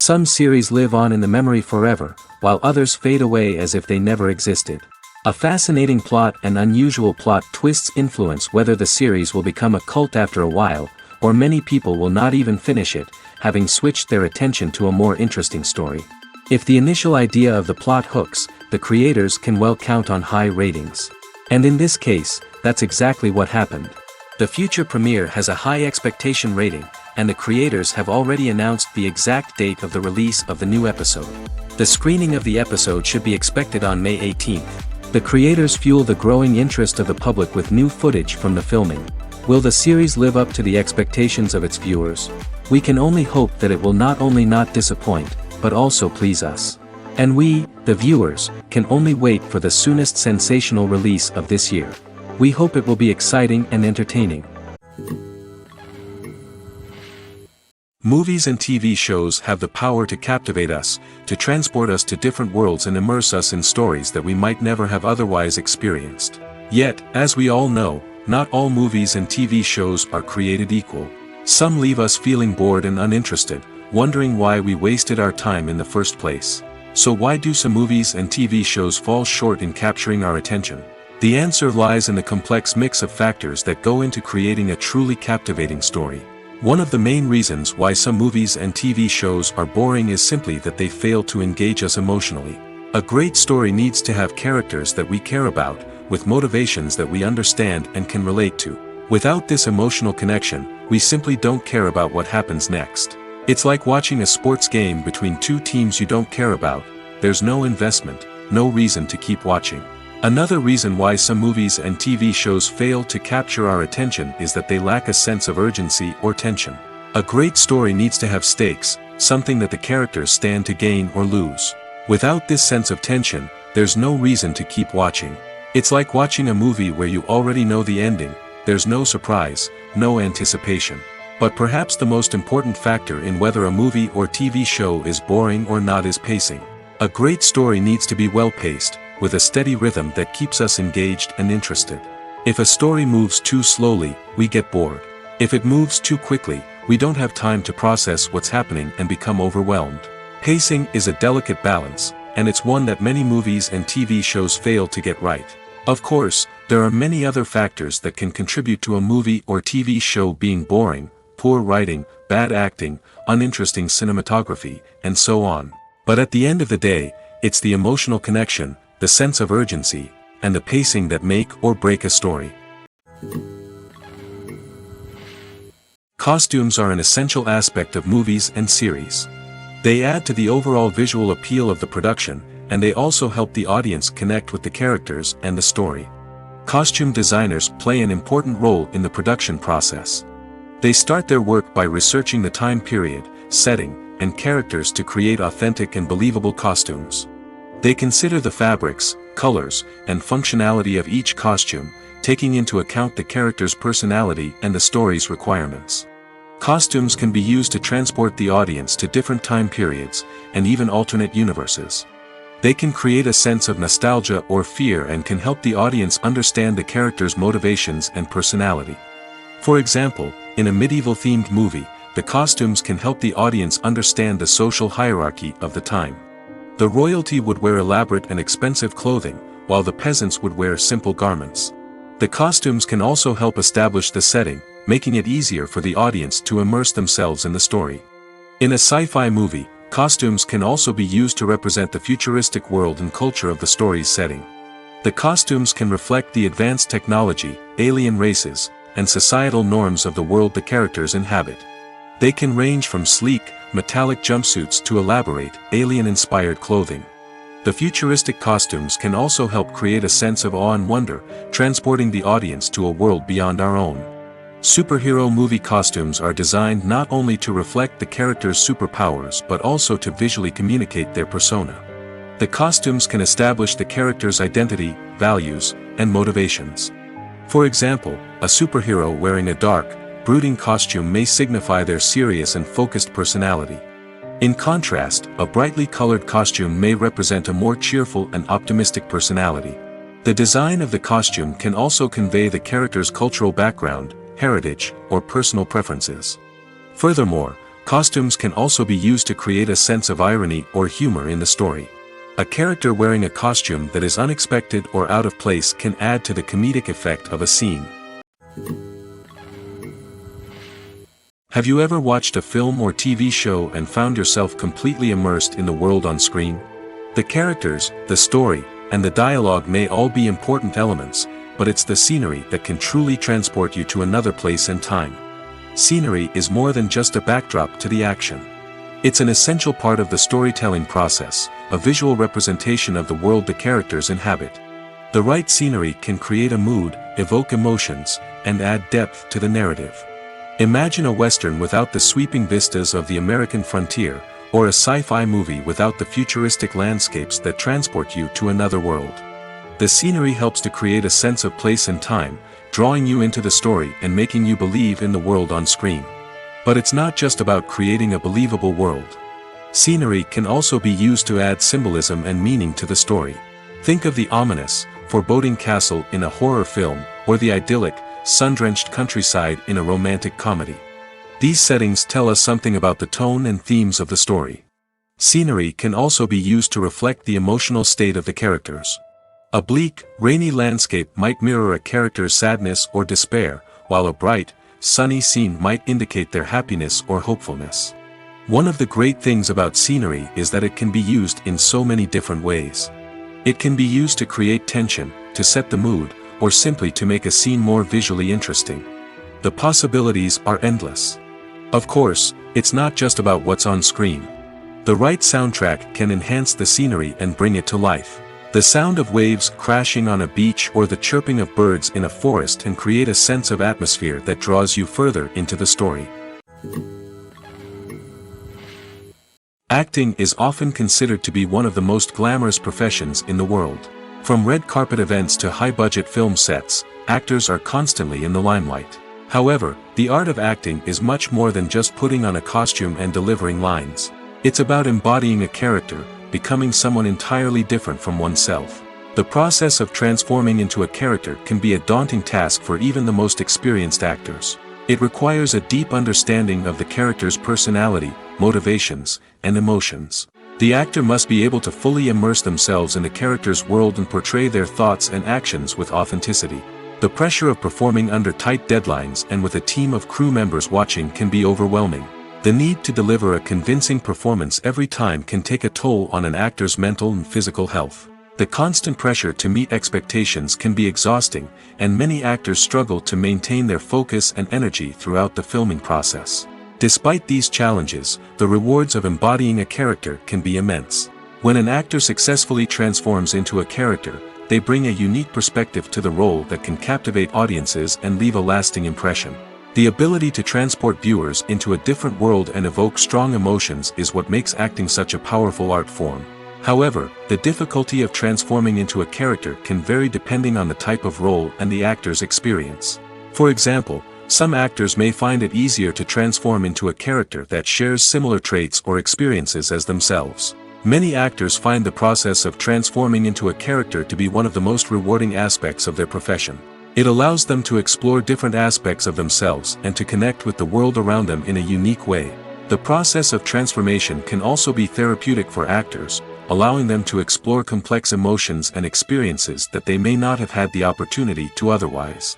Some series live on in the memory forever, while others fade away as if they never existed. A fascinating plot and unusual plot twists influence whether the series will become a cult after a while, or many people will not even finish it, having switched their attention to a more interesting story. If the initial idea of the plot hooks, the creators can well count on high ratings. And in this case, that's exactly what happened. The future premiere has a high expectation rating, and the creators have already announced the exact date of the release of the new episode. The screening of the episode should be expected on May 18th. The creators fuel the growing interest of the public with new footage from the filming. Will the series live up to the expectations of its viewers? We can only hope that it will not only not disappoint, but also please us. And we, the viewers, can only wait for the soonest sensational release of this year. We hope it will be exciting and entertaining. Movies and TV shows have the power to captivate us, to transport us to different worlds and immerse us in stories that we might never have otherwise experienced. Yet, as we all know, not all movies and TV shows are created equal. Some leave us feeling bored and uninterested, wondering why we wasted our time in the first place. So why do some movies and TV shows fall short in capturing our attention? The answer lies in the complex mix of factors that go into creating a truly captivating story. One of the main reasons why some movies and TV shows are boring is simply that they fail to engage us emotionally. A great story needs to have characters that we care about, with motivations that we understand and can relate to. Without this emotional connection, we simply don't care about what happens next. It's like watching a sports game between two teams you don't care about. There's no investment, no reason to keep watching. Another reason why some movies and TV shows fail to capture our attention is that they lack a sense of urgency or tension. A great story needs to have stakes, something that the characters stand to gain or lose. Without this sense of tension, there's no reason to keep watching. It's like watching a movie where you already know the ending. There's no surprise, no anticipation. But perhaps the most important factor in whether a movie or TV show is boring or not is pacing. A great story needs to be well-paced, with a steady rhythm that keeps us engaged and interested. If a story moves too slowly, we get bored. If it moves too quickly, we don't have time to process what's happening and become overwhelmed. Pacing is a delicate balance, and it's one that many movies and TV shows fail to get right. Of course, there are many other factors that can contribute to a movie or TV show being boring: poor writing, bad acting, uninteresting cinematography, and so on. But at the end of the day, it's the emotional connection, the sense of urgency, and the pacing that make or break a story. Costumes are an essential aspect of movies and series. They add to the overall visual appeal of the production, and they also help the audience connect with the characters and the story. Costume designers play an important role in the production process. They start their work by researching the time period, setting, and characters to create authentic and believable costumes. They consider the fabrics, colors, and functionality of each costume, taking into account the character's personality and the story's requirements. Costumes can be used to transport the audience to different time periods, and even alternate universes. They can create a sense of nostalgia or fear and can help the audience understand the character's motivations and personality. For example, in a medieval-themed movie, the costumes can help the audience understand the social hierarchy of the time. The royalty would wear elaborate and expensive clothing, while the peasants would wear simple garments. The costumes can also help establish the setting, making it easier for the audience to immerse themselves in the story. In a sci-fi movie, costumes can also be used to represent the futuristic world and culture of the story's setting. The costumes can reflect the advanced technology, alien races, and societal norms of the world the characters inhabit. They can range from sleek, metallic jumpsuits to elaborate, alien-inspired clothing. The futuristic costumes can also help create a sense of awe and wonder, transporting the audience to a world beyond our own. Superhero movie costumes are designed not only to reflect the character's superpowers but also to visually communicate their persona. The costumes can establish the character's identity, values, and motivations. For example, a superhero wearing a dark, brooding costume may signify their serious and focused personality. In contrast, a brightly colored costume may represent a more cheerful and optimistic personality. The design of the costume can also convey the character's cultural background, heritage, or personal preferences. Furthermore, Costumes can also be used to create a sense of irony or humor in the story. A character wearing a costume that is unexpected or out of place can add to the comedic effect of a scene. Have you ever watched a film or TV show and found yourself completely immersed in the world on screen? The characters, the story, and the dialogue may all be important elements, but it's the scenery that can truly transport you to another place and time. Scenery is more than just a backdrop to the action. It's an essential part of the storytelling process, a visual representation of the world the characters inhabit. The right scenery can create a mood, evoke emotions, and add depth to the narrative. Imagine a Western without the sweeping vistas of the American frontier, or a sci-fi movie without the futuristic landscapes that transport you to another world. The scenery helps to create a sense of place and time, drawing you into the story and making you believe in the world on screen. But it's not just about creating a believable world. Scenery can also be used to add symbolism and meaning to the story. Think of the ominous, foreboding castle in a horror film, or the idyllic, sun-drenched countryside in a romantic comedy. These settings tell us something about the tone and themes of the story. Scenery can also be used to reflect the emotional state of the characters. A bleak, rainy landscape might mirror a character's sadness or despair, while a bright, sunny scene might indicate their happiness or hopefulness. One of the great things about scenery is that it can be used in so many different ways. It can be used to create tension, to set the mood, or simply to make a scene more visually interesting. The possibilities are endless. Of course, it's not just about what's on screen. The right soundtrack can enhance the scenery and bring it to life. The sound of waves crashing on a beach or the chirping of birds in a forest can create a sense of atmosphere that draws you further into the story. Acting is often considered to be one of the most glamorous professions in the world. From red carpet events to high-budget film sets, actors are constantly in the limelight. However, the art of acting is much more than just putting on a costume and delivering lines. It's about embodying a character, becoming someone entirely different from oneself. The process of transforming into a character can be a daunting task for even the most experienced actors. It requires a deep understanding of the character's personality, motivations, and emotions. The actor must be able to fully immerse themselves in the character's world and portray their thoughts and actions with authenticity. The pressure of performing under tight deadlines and with a team of crew members watching can be overwhelming. The need to deliver a convincing performance every time can take a toll on an actor's mental and physical health. The constant pressure to meet expectations can be exhausting, and many actors struggle to maintain their focus and energy throughout the filming process. Despite these challenges, the rewards of embodying a character can be immense. When an actor successfully transforms into a character, they bring a unique perspective to the role that can captivate audiences and leave a lasting impression. The ability to transport viewers into a different world and evoke strong emotions is what makes acting such a powerful art form. However, the difficulty of transforming into a character can vary depending on the type of role and the actor's experience. For example, some actors may find it easier to transform into a character that shares similar traits or experiences as themselves. Many actors find the process of transforming into a character to be one of the most rewarding aspects of their profession. It allows them to explore different aspects of themselves and to connect with the world around them in a unique way. The process of transformation can also be therapeutic for actors, allowing them to explore complex emotions and experiences that they may not have had the opportunity to otherwise.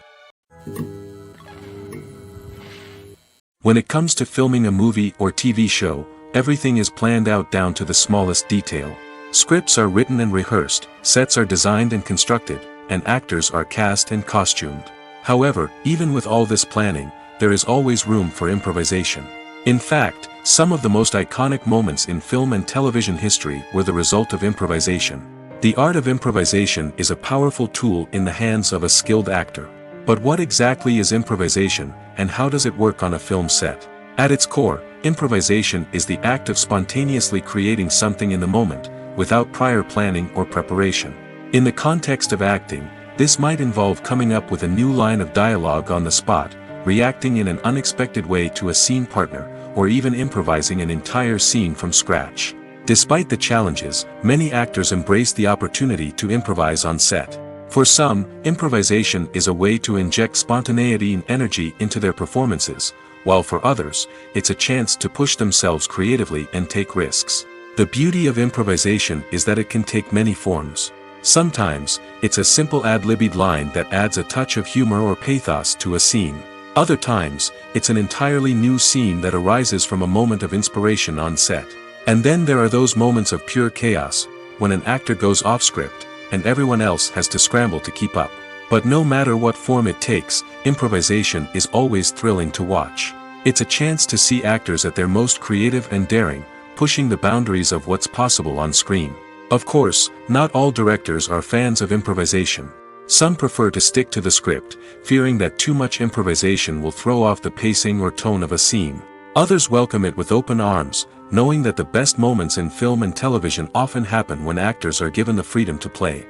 When it comes to filming a movie or TV show, everything is planned out down to the smallest detail. Scripts are written and rehearsed, sets are designed and constructed, and actors are cast and costumed. However, even with all this planning, there is always room for improvisation. In fact, some of the most iconic moments in film and television history were the result of improvisation. The art of improvisation is a powerful tool in the hands of a skilled actor. But what exactly is improvisation, and how does it work on a film set? At its core, improvisation is the act of spontaneously creating something in the moment, without prior planning or preparation. In the context of acting, this might involve coming up with a new line of dialogue on the spot, reacting in an unexpected way to a scene partner, or even improvising an entire scene from scratch. Despite the challenges, many actors embrace the opportunity to improvise on set. For some, improvisation is a way to inject spontaneity and energy into their performances, while for others, it's a chance to push themselves creatively and take risks. The beauty of improvisation is that it can take many forms. Sometimes, it's a simple ad-libbed line that adds a touch of humor or pathos to a scene. Other times, it's an entirely new scene that arises from a moment of inspiration on set. And then there are those moments of pure chaos, when an actor goes off script, and everyone else has to scramble to keep up. But no matter what form it takes, improvisation is always thrilling to watch. It's a chance to see actors at their most creative and daring, pushing the boundaries of what's possible on screen. Of course, not all directors are fans of improvisation. Some prefer to stick to the script, fearing that too much improvisation will throw off the pacing or tone of a scene. Others welcome it with open arms, knowing that the best moments in film and television often happen when actors are given the freedom to play.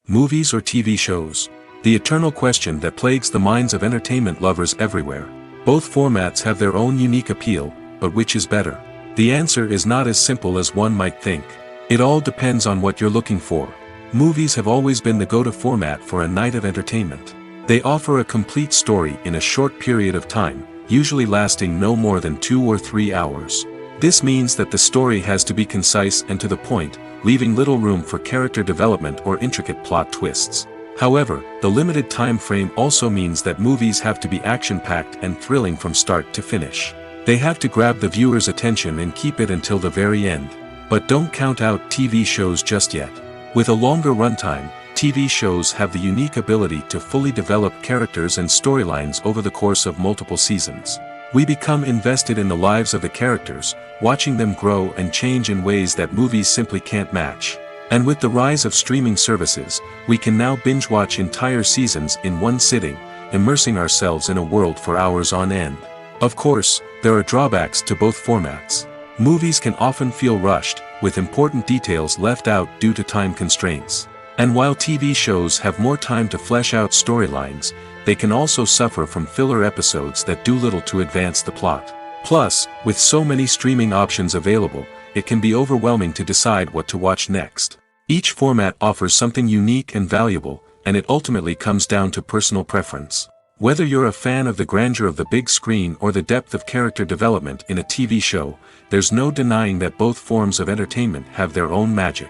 Movies or TV shows? The eternal question that plagues the minds of entertainment lovers everywhere. Both formats have their own unique appeal, but which is better? The answer is not as simple as one might think. It all depends on what you're looking for. Movies have always been the go-to format for a night of entertainment. They offer a complete story in a short period of time, usually lasting no more than 2 or 3 hours. This means that the story has to be concise and to the point, leaving little room for character development or intricate plot twists. However, the limited time frame also means that movies have to be action-packed and thrilling from start to finish. They have to grab the viewer's attention and keep it until the very end. But don't count out TV shows just yet. With a longer runtime, TV shows have the unique ability to fully develop characters and storylines over the course of multiple seasons. We become invested in the lives of the characters, watching them grow and change in ways that movies simply can't match. And with the rise of streaming services, we can now binge-watch entire seasons in one sitting, immersing ourselves in a world for hours on end. Of course, there are drawbacks to both formats. Movies can often feel rushed, with important details left out due to time constraints. And while TV shows have more time to flesh out storylines, they can also suffer from filler episodes that do little to advance the plot. Plus, with so many streaming options available, it can be overwhelming to decide what to watch next. Each format offers something unique and valuable, and it ultimately comes down to personal preference. Whether you're a fan of the grandeur of the big screen or the depth of character development in a TV show, there's no denying that both forms of entertainment have their own magic.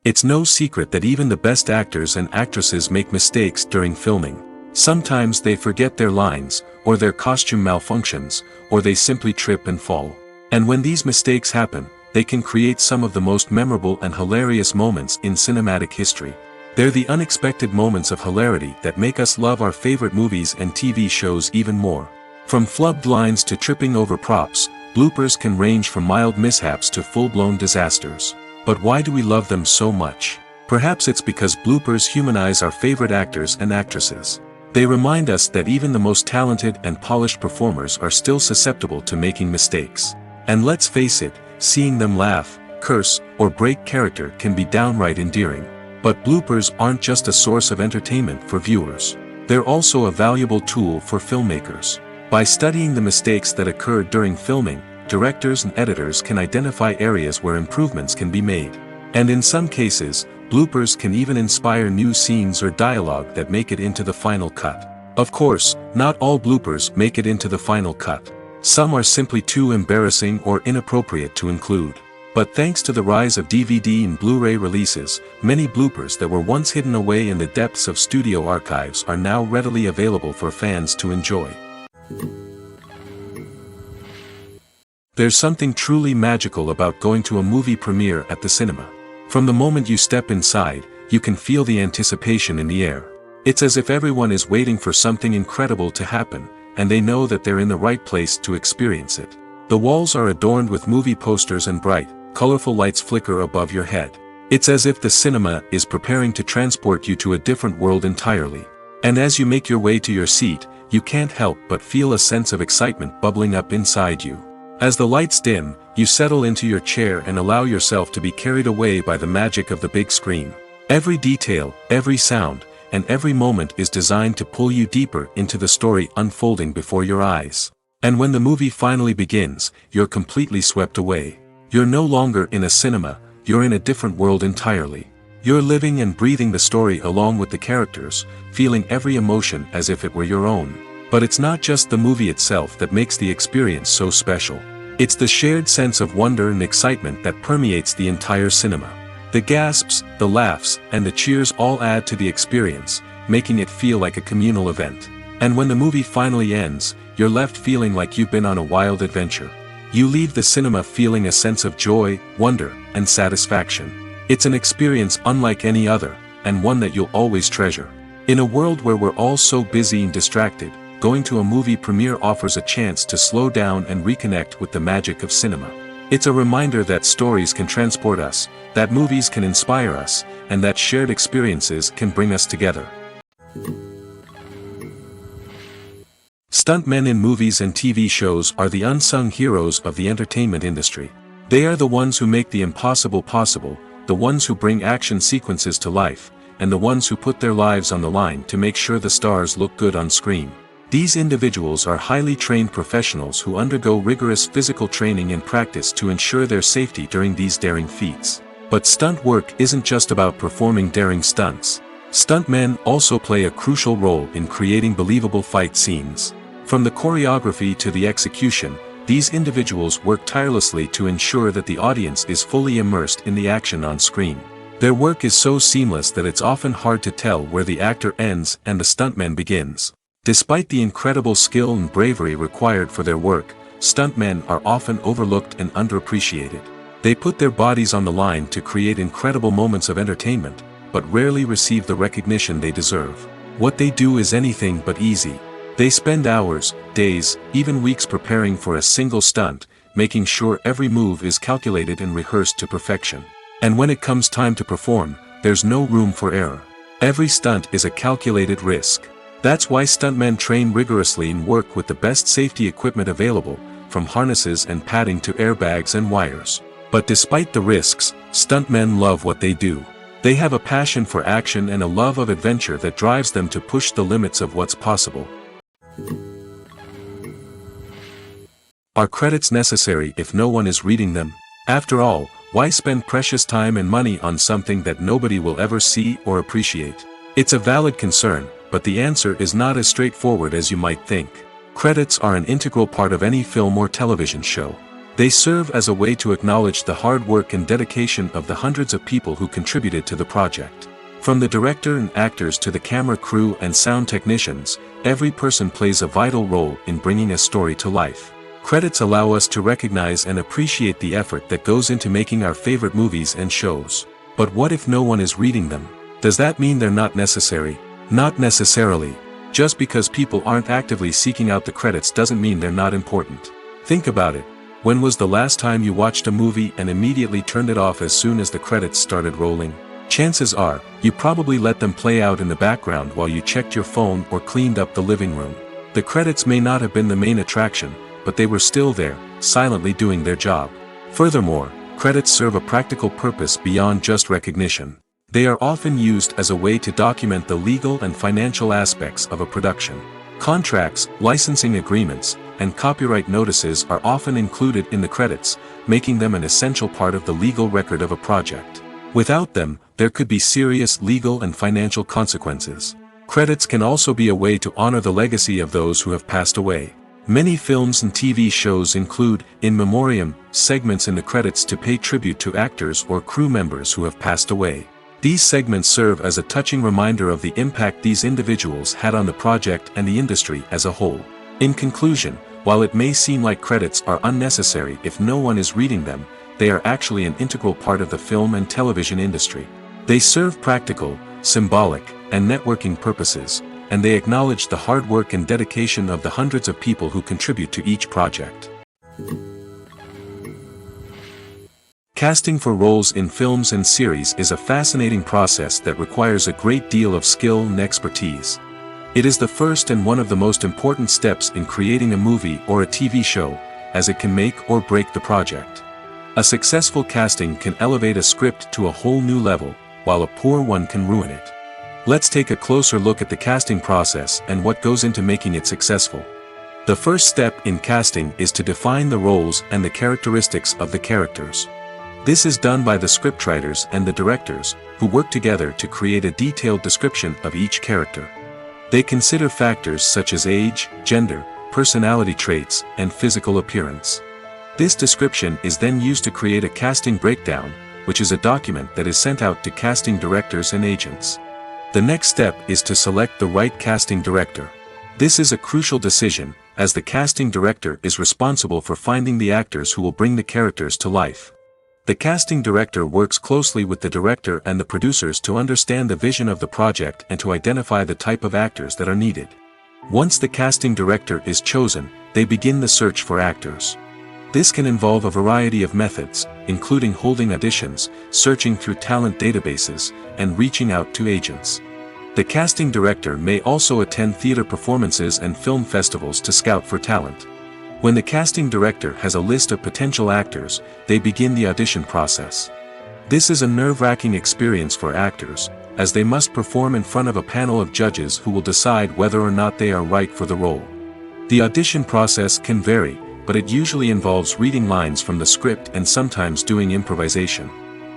It's no secret that even the best actors and actresses make mistakes during filming. Sometimes they forget their lines, or their costume malfunctions, or they simply trip and fall. And when these mistakes happen, they can create some of the most memorable and hilarious moments in cinematic history. They're the unexpected moments of hilarity that make us love our favorite movies and TV shows even more. From flubbed lines to tripping over props, bloopers can range from mild mishaps to full-blown disasters. But why do we love them so much? Perhaps it's because bloopers humanize our favorite actors and actresses. They remind us that even the most talented and polished performers are still susceptible to making mistakes. And let's face it, seeing them laugh, curse, or break character can be downright endearing. But bloopers aren't just a source of entertainment for viewers. They're also a valuable tool for filmmakers. By studying the mistakes that occurred during filming, directors and editors can identify areas where improvements can be made. And in some cases, bloopers can even inspire new scenes or dialogue that make it into the final cut. Of course, not all bloopers make it into the final cut. Some are simply too embarrassing or inappropriate to include. But thanks to the rise of DVD and Blu-ray releases, many bloopers that were once hidden away in the depths of studio archives are now readily available for fans to enjoy. There's something truly magical about going to a movie premiere at the cinema. From the moment you step inside, you can feel the anticipation in the air. It's as if everyone is waiting for something incredible to happen, and they know that they're in the right place to experience it. The walls are adorned with movie posters and bright, colorful lights flicker above your head. It's as if the cinema is preparing to transport you to a different world entirely. And as you make your way to your seat, you can't help but feel a sense of excitement bubbling up inside you. As the lights dim, you settle into your chair and allow yourself to be carried away by the magic of the big screen. Every detail, every sound, and every moment is designed to pull you deeper into the story unfolding before your eyes. And when the movie finally begins, you're completely swept away. You're no longer in a cinema, you're in a different world entirely. You're living and breathing the story along with the characters, feeling every emotion as if it were your own. But it's not just the movie itself that makes the experience so special. It's the shared sense of wonder and excitement that permeates the entire cinema. The gasps, the laughs, and the cheers all add to the experience, making it feel like a communal event. And when the movie finally ends, you're left feeling like you've been on a wild adventure. You leave the cinema feeling a sense of joy, wonder, and satisfaction. It's an experience unlike any other, and one that you'll always treasure. In a world where we're all so busy and distracted, going to a movie premiere offers a chance to slow down and reconnect with the magic of cinema. It's a reminder that stories can transport us, that movies can inspire us, and that shared experiences can bring us together. Stuntmen in movies and TV shows are the unsung heroes of the entertainment industry. They are the ones who make the impossible possible, the ones who bring action sequences to life, and the ones who put their lives on the line to make sure the stars look good on screen. These individuals are highly trained professionals who undergo rigorous physical training and practice to ensure their safety during these daring feats. But stunt work isn't just about performing daring stunts. Stuntmen also play a crucial role in creating believable fight scenes. From the choreography to the execution, these individuals work tirelessly to ensure that the audience is fully immersed in the action on screen. Their work is so seamless that it's often hard to tell where the actor ends and the stuntman begins. Despite the incredible skill and bravery required for their work, stuntmen are often overlooked and underappreciated. They put their bodies on the line to create incredible moments of entertainment, but rarely receive the recognition they deserve. What they do is anything but easy. They spend hours, days, even weeks preparing for a single stunt, making sure every move is calculated and rehearsed to perfection. And when it comes time to perform, there's no room for error. Every stunt is a calculated risk. That's why stuntmen train rigorously and work with the best safety equipment available, from harnesses and padding to airbags and wires. But despite the risks, stuntmen love what they do. They have a passion for action and a love of adventure that drives them to push the limits of what's possible. Are credits necessary if no one is reading them? After all, why spend precious time and money on something that nobody will ever see or appreciate? It's a valid concern, but the answer is not as straightforward as you might think. Credits are an integral part of any film or television show. They serve as a way to acknowledge the hard work and dedication of the hundreds of people who contributed to the project. From the director and actors to the camera crew and sound technicians, every person plays a vital role in bringing a story to life. Credits allow us to recognize and appreciate the effort that goes into making our favorite movies and shows. But what if no one is reading them? Does that mean they're not necessary? Not necessarily. Just because people aren't actively seeking out the credits doesn't mean they're not important. Think about it. When was the last time you watched a movie and immediately turned it off as soon as the credits started rolling? Chances are, you probably let them play out in the background while you checked your phone or cleaned up the living room. The credits may not have been the main attraction, but they were still there, silently doing their job. Furthermore, credits serve a practical purpose beyond just recognition. They are often used as a way to document the legal and financial aspects of a production. Contracts, licensing agreements, and copyright notices are often included in the credits, making them an essential part of the legal record of a project. Without them, there could be serious legal and financial consequences. Credits can also be a way to honor the legacy of those who have passed away. Many films and TV shows include, in memoriam, segments in the credits to pay tribute to actors or crew members who have passed away. These segments serve as a touching reminder of the impact these individuals had on the project and the industry as a whole. In conclusion, while it may seem like credits are unnecessary if no one is reading them, they are actually an integral part of the film and television industry. They serve practical, symbolic, and networking purposes, and they acknowledge the hard work and dedication of the hundreds of people who contribute to each project. Casting for roles in films and series is a fascinating process that requires a great deal of skill and expertise. It is the first and one of the most important steps in creating a movie or a TV show, as it can make or break the project. A successful casting can elevate a script to a whole new level, while a poor one can ruin it. Let's take a closer look at the casting process and what goes into making it successful. The first step in casting is to define the roles and the characteristics of the characters. This is done by the scriptwriters and the directors, who work together to create a detailed description of each character. They consider factors such as age, gender, personality traits, and physical appearance. This description is then used to create a casting breakdown, which is a document that is sent out to casting directors and agents. The next step is to select the right casting director. This is a crucial decision, as the casting director is responsible for finding the actors who will bring the characters to life. The casting director works closely with the director and the producers to understand the vision of the project and to identify the type of actors that are needed. Once the casting director is chosen, they begin the search for actors. This can involve a variety of methods, including holding auditions, searching through talent databases, and reaching out to agents. The casting director may also attend theater performances and film festivals to scout for talent. When the casting director has a list of potential actors, they begin the audition process. This is a nerve-wracking experience for actors, as they must perform in front of a panel of judges who will decide whether or not they are right for the role. The audition process can vary, but it usually involves reading lines from the script and sometimes doing improvisation.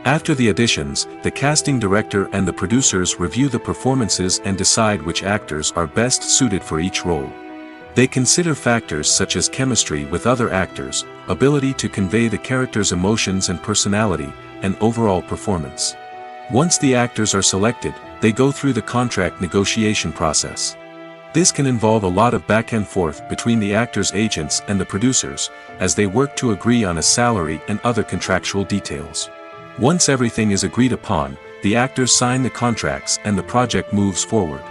After the auditions, the casting director and the producers review the performances and decide which actors are best suited for each role. They consider factors such as chemistry with other actors, ability to convey the character's emotions and personality, and overall performance. Once the actors are selected, they go through the contract negotiation process. This can involve a lot of back and forth between the actors' agents and the producers, as they work to agree on a salary and other contractual details. Once everything is agreed upon, the actors sign the contracts and the project moves forward.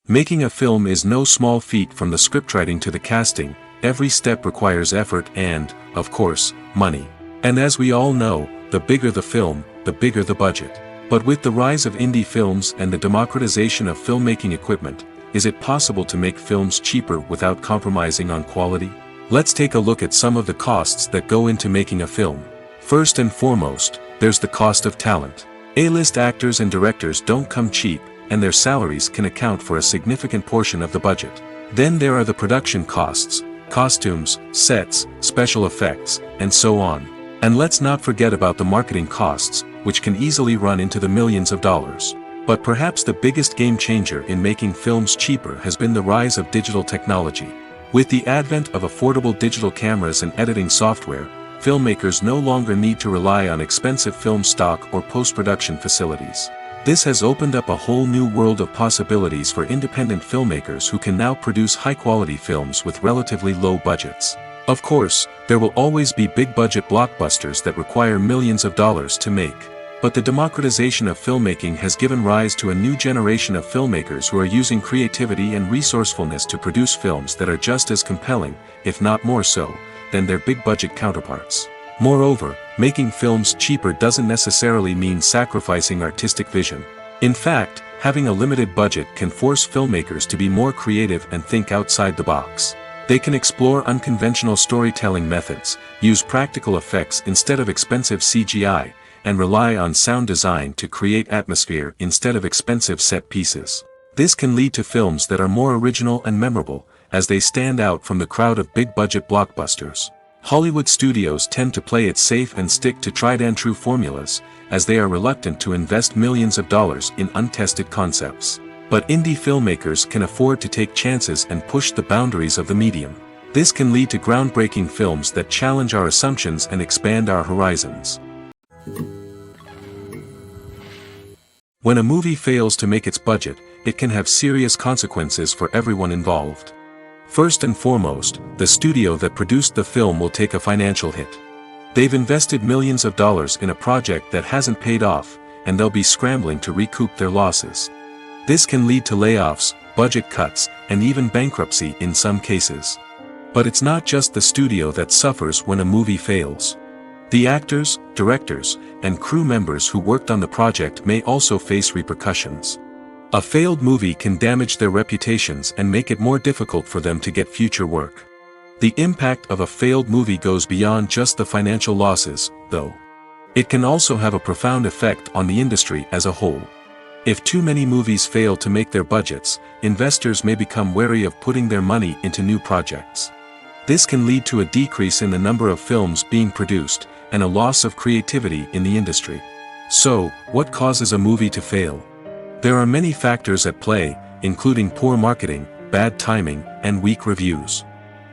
Making a film is no small feat. From the scriptwriting to the casting, every step requires effort and, of course, money. And as we all know, the bigger the film, the bigger the budget. But with the rise of indie films and the democratization of filmmaking equipment, is it possible to make films cheaper without compromising on quality? Let's take a look at some of the costs that go into making a film. First and foremost, there's the cost of talent. A-list actors and directors don't come cheap, and their salaries can account for a significant portion of the budget. Then there are the production costs, costumes, sets, special effects, and so on. And let's not forget about the marketing costs, which can easily run into the millions of dollars. But perhaps the biggest game changer in making films cheaper has been the rise of digital technology. With the advent of affordable digital cameras and editing software, filmmakers no longer need to rely on expensive film stock or post-production facilities. This has opened up a whole new world of possibilities for independent filmmakers who can now produce high-quality films with relatively low budgets. Of course, there will always be big-budget blockbusters that require millions of dollars to make. But the democratization of filmmaking has given rise to a new generation of filmmakers who are using creativity and resourcefulness to produce films that are just as compelling, if not more so, than their big-budget counterparts. Moreover, making films cheaper doesn't necessarily mean sacrificing artistic vision. In fact, having a limited budget can force filmmakers to be more creative and think outside the box. They can explore unconventional storytelling methods, use practical effects instead of expensive CGI, and rely on sound design to create atmosphere instead of expensive set pieces. This can lead to films that are more original and memorable, as they stand out from the crowd of big-budget blockbusters. Hollywood studios tend to play it safe and stick to tried-and-true formulas, as they are reluctant to invest millions of dollars in untested concepts. But indie filmmakers can afford to take chances and push the boundaries of the medium. This can lead to groundbreaking films that challenge our assumptions and expand our horizons. When a movie fails to make its budget, it can have serious consequences for everyone involved. First and foremost, the studio that produced the film will take a financial hit. They've invested millions of dollars in a project that hasn't paid off, and they'll be scrambling to recoup their losses. This can lead to layoffs, budget cuts, and even bankruptcy in some cases. But it's not just the studio that suffers when a movie fails. The actors, directors, and crew members who worked on the project may also face repercussions. A failed movie can damage their reputations and make it more difficult for them to get future work. The impact of a failed movie goes beyond just the financial losses, though. It can also have a profound effect on the industry as a whole. If too many movies fail to make their budgets, investors may become wary of putting their money into new projects. This can lead to a decrease in the number of films being produced, and a loss of creativity in the industry. So, what causes a movie to fail? There are many factors at play, including poor marketing, bad timing, and weak reviews.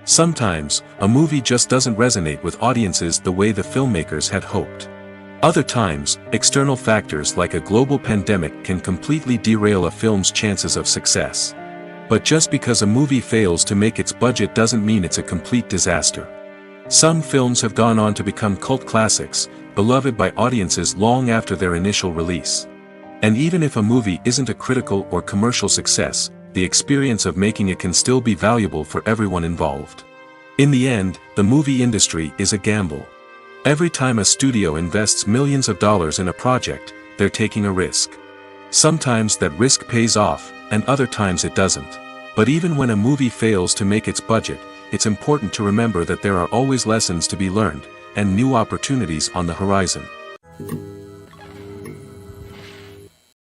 Sometimes, a movie just doesn't resonate with audiences the way the filmmakers had hoped. Other times, external factors like a global pandemic can completely derail a film's chances of success. But just because a movie fails to make its budget doesn't mean it's a complete disaster. Some films have gone on to become cult classics, beloved by audiences long after their initial release. And even if a movie isn't a critical or commercial success, the experience of making it can still be valuable for everyone involved. In the end, the movie industry is a gamble. Every time a studio invests millions of dollars in a project, they're taking a risk. Sometimes that risk pays off, and other times it doesn't. But even when a movie fails to make its budget, it's important to remember that there are always lessons to be learned, and new opportunities on the horizon.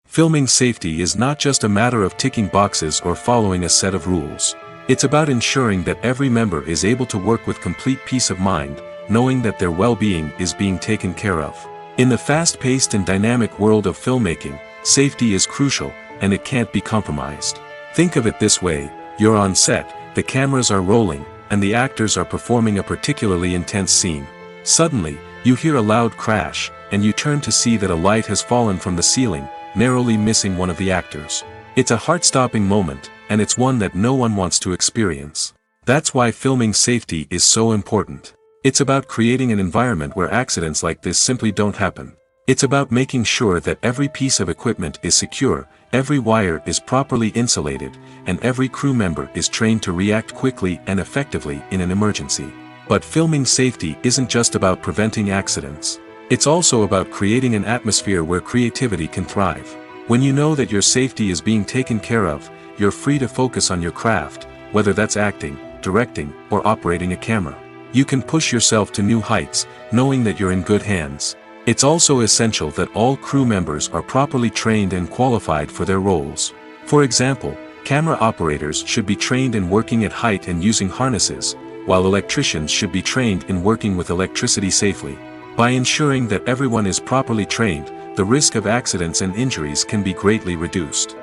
Filming safety is not just a matter of ticking boxes or following a set of rules. It's about ensuring that every member is able to work with complete peace of mind, knowing that their well-being is being taken care of. In the fast-paced and dynamic world of filmmaking, safety is crucial, and it can't be compromised. Think of it this way: you're on set, the cameras are rolling, and the actors are performing a particularly intense scene. Suddenly, you hear a loud crash, and you turn to see that a light has fallen from the ceiling, narrowly missing one of the actors. It's a heart-stopping moment, and it's one that no one wants to experience. That's why filming safety is so important. It's about creating an environment where accidents like this simply don't happen. It's about making sure that every piece of equipment is secure, every wire is properly insulated, and every crew member is trained to react quickly and effectively in an emergency. But filming safety isn't just about preventing accidents. It's also about creating an atmosphere where creativity can thrive. When you know that your safety is being taken care of, you're free to focus on your craft, whether that's acting, directing, or operating a camera. You can push yourself to new heights, knowing that you're in good hands. It's also essential that all crew members are properly trained and qualified for their roles. For example, camera operators should be trained in working at height and using harnesses, while electricians should be trained in working with electricity safely. By ensuring that everyone is properly trained, the risk of accidents and injuries can be greatly reduced.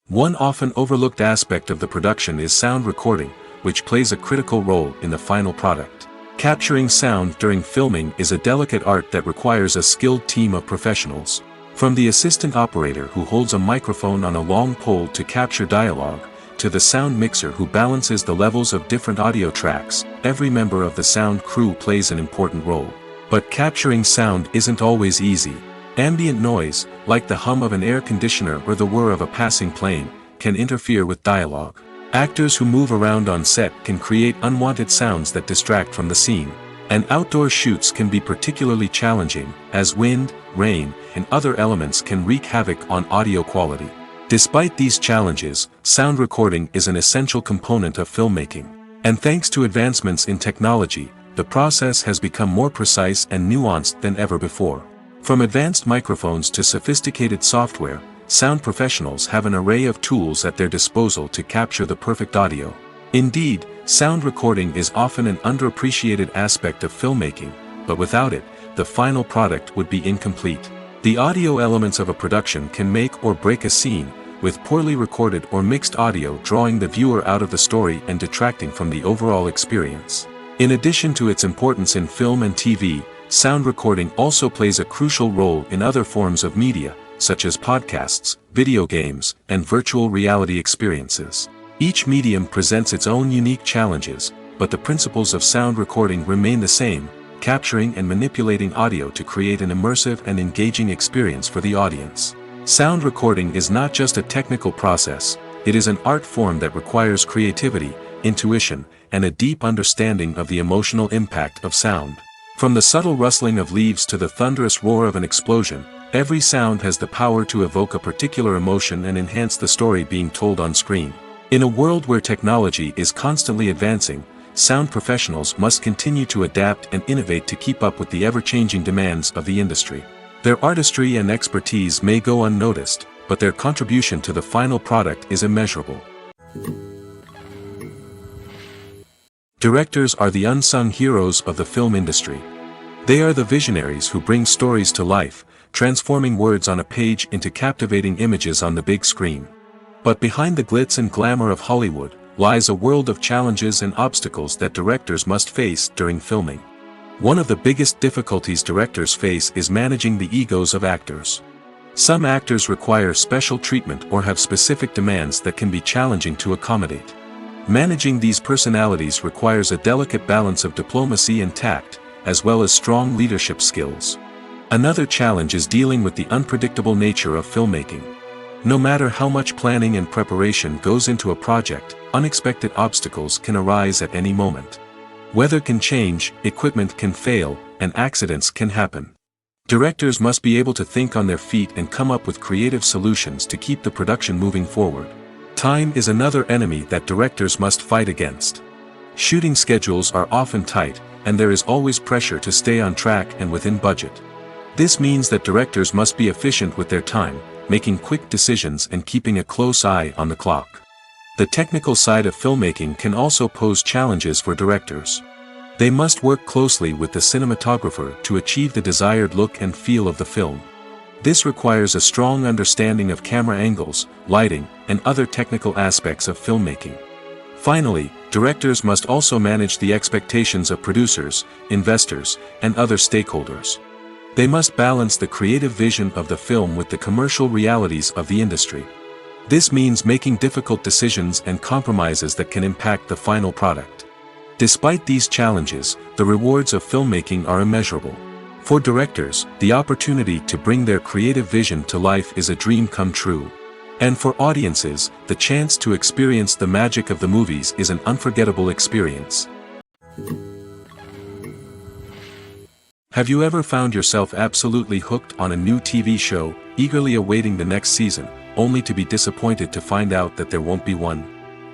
One often overlooked aspect of the production is sound recording, which plays a critical role in the final product. Capturing sound during filming is a delicate art that requires a skilled team of professionals. From the assistant operator who holds a microphone on a long pole to capture dialogue, to the sound mixer who balances the levels of different audio tracks, every member of the sound crew plays an important role. But capturing sound isn't always easy. Ambient noise, like the hum of an air conditioner or the whir of a passing plane, can interfere with dialogue. Actors who move around on set can create unwanted sounds that distract from the scene. And outdoor shoots can be particularly challenging, as wind, rain, and other elements can wreak havoc on audio quality. Despite these challenges, sound recording is an essential component of filmmaking. And thanks to advancements in technology, the process has become more precise and nuanced than ever before. From advanced microphones to sophisticated software, sound professionals have an array of tools at their disposal to capture the perfect audio. Indeed, sound recording is often an underappreciated aspect of filmmaking, but without it, the final product would be incomplete. The audio elements of a production can make or break a scene, with poorly recorded or mixed audio drawing the viewer out of the story and detracting from the overall experience. In addition to its importance in film and TV, sound recording also plays a crucial role in other forms of media, such as podcasts, video games, and virtual reality experiences. Each medium presents its own unique challenges, but the principles of sound recording remain the same: capturing and manipulating audio to create an immersive and engaging experience for the audience. Sound recording is not just a technical process, it is an art form that requires creativity, intuition, and a deep understanding of the emotional impact of sound. From the subtle rustling of leaves to the thunderous roar of an explosion, every sound has the power to evoke a particular emotion and enhance the story being told on screen. In a world where technology is constantly advancing, sound professionals must continue to adapt and innovate to keep up with the ever-changing demands of the industry. Their artistry and expertise may go unnoticed, but their contribution to the final product is immeasurable. Directors are the unsung heroes of the film industry. They are the visionaries who bring stories to life, transforming words on a page into captivating images on the big screen. But behind the glitz and glamour of Hollywood lies a world of challenges and obstacles that directors must face during filming. One of the biggest difficulties directors face is managing the egos of actors. Some actors require special treatment or have specific demands that can be challenging to accommodate. Managing these personalities requires a delicate balance of diplomacy and tact, as well as strong leadership skills. Another challenge is dealing with the unpredictable nature of filmmaking. No matter how much planning and preparation goes into a project, unexpected obstacles can arise at any moment. Weather can change, equipment can fail, and accidents can happen. Directors must be able to think on their feet and come up with creative solutions to keep the production moving forward. Time is another enemy that directors must fight against. Shooting schedules are often tight, and there is always pressure to stay on track and within budget. This means that directors must be efficient with their time, making quick decisions and keeping a close eye on the clock. The technical side of filmmaking can also pose challenges for directors. They must work closely with the cinematographer to achieve the desired look and feel of the film. This requires a strong understanding of camera angles, lighting, and other technical aspects of filmmaking. Finally, directors must also manage the expectations of producers, investors, and other stakeholders. They must balance the creative vision of the film with the commercial realities of the industry. This means making difficult decisions and compromises that can impact the final product. Despite these challenges, the rewards of filmmaking are immeasurable. For directors, the opportunity to bring their creative vision to life is a dream come true. And for audiences, the chance to experience the magic of the movies is an unforgettable experience. Have you ever found yourself absolutely hooked on a new TV show, eagerly awaiting the next season, only to be disappointed to find out that there won't be one?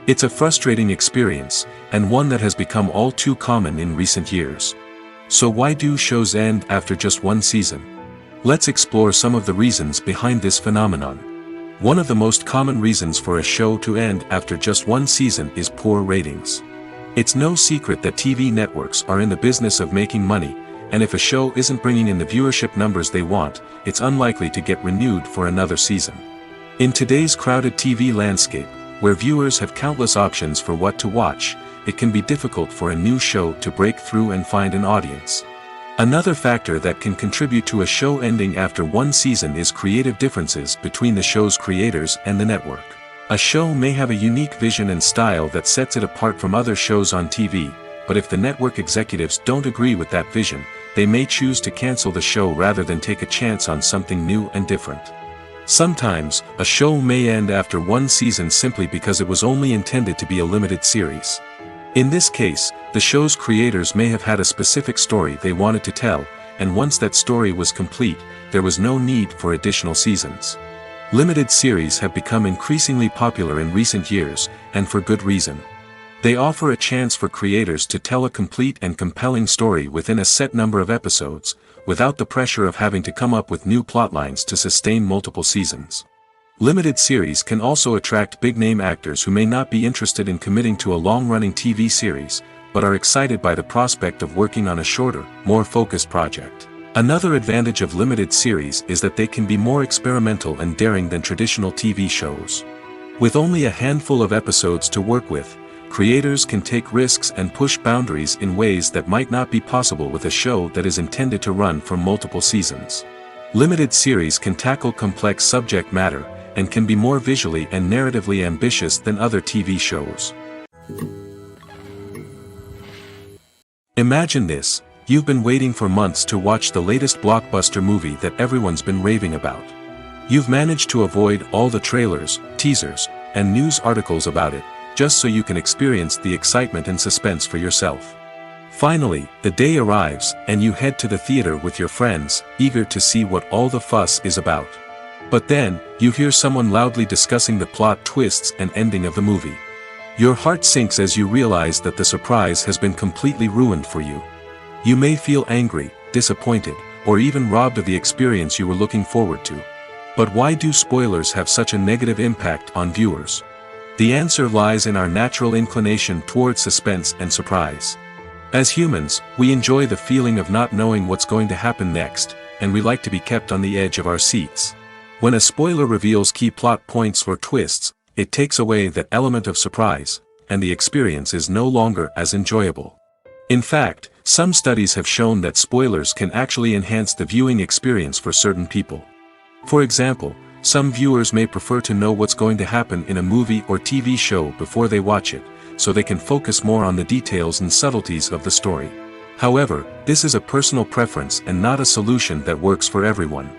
It's a frustrating experience, and one that has become all too common in recent years. So why do shows end after just one season? Let's explore some of the reasons behind this phenomenon. One of the most common reasons for a show to end after just one season is poor ratings. It's no secret that TV networks are in the business of making money, and if a show isn't bringing in the viewership numbers they want, it's unlikely to get renewed for another season. In today's crowded TV landscape, where viewers have countless options for what to watch, it can be difficult for a new show to break through and find an audience. Another factor that can contribute to a show ending after one season is creative differences between the show's creators and the network. A show may have a unique vision and style that sets it apart from other shows on TV, but if the network executives don't agree with that vision, they may choose to cancel the show rather than take a chance on something new and different. Sometimes, a show may end after one season simply because it was only intended to be a limited series. In this case, the show's creators may have had a specific story they wanted to tell, and once that story was complete, there was no need for additional seasons. Limited series have become increasingly popular in recent years, and for good reason. They offer a chance for creators to tell a complete and compelling story within a set number of episodes, without the pressure of having to come up with new plotlines to sustain multiple seasons. Limited series can also attract big-name actors who may not be interested in committing to a long-running TV series, but are excited by the prospect of working on a shorter, more focused project. Another advantage of limited series is that they can be more experimental and daring than traditional TV shows. With only a handful of episodes to work with, creators can take risks and push boundaries in ways that might not be possible with a show that is intended to run for multiple seasons. Limited series can tackle complex subject matter, and can be more visually and narratively ambitious than other TV shows. Imagine this: you've been waiting for months to watch the latest blockbuster movie that everyone's been raving about. You've managed to avoid all the trailers, teasers, and news articles about it, just so you can experience the excitement and suspense for yourself. Finally, the day arrives, and you head to the theater with your friends, eager to see what all the fuss is about. But then, you hear someone loudly discussing the plot twists and ending of the movie. Your heart sinks as you realize that the surprise has been completely ruined for you. You may feel angry, disappointed, or even robbed of the experience you were looking forward to. But why do spoilers have such a negative impact on viewers? The answer lies in our natural inclination towards suspense and surprise. As humans, we enjoy the feeling of not knowing what's going to happen next, and we like to be kept on the edge of our seats. When a spoiler reveals key plot points or twists, it takes away that element of surprise, and the experience is no longer as enjoyable. In fact, some studies have shown that spoilers can actually enhance the viewing experience for certain people. For example, some viewers may prefer to know what's going to happen in a movie or TV show before they watch it, so they can focus more on the details and subtleties of the story. However, this is a personal preference and not a solution that works for everyone.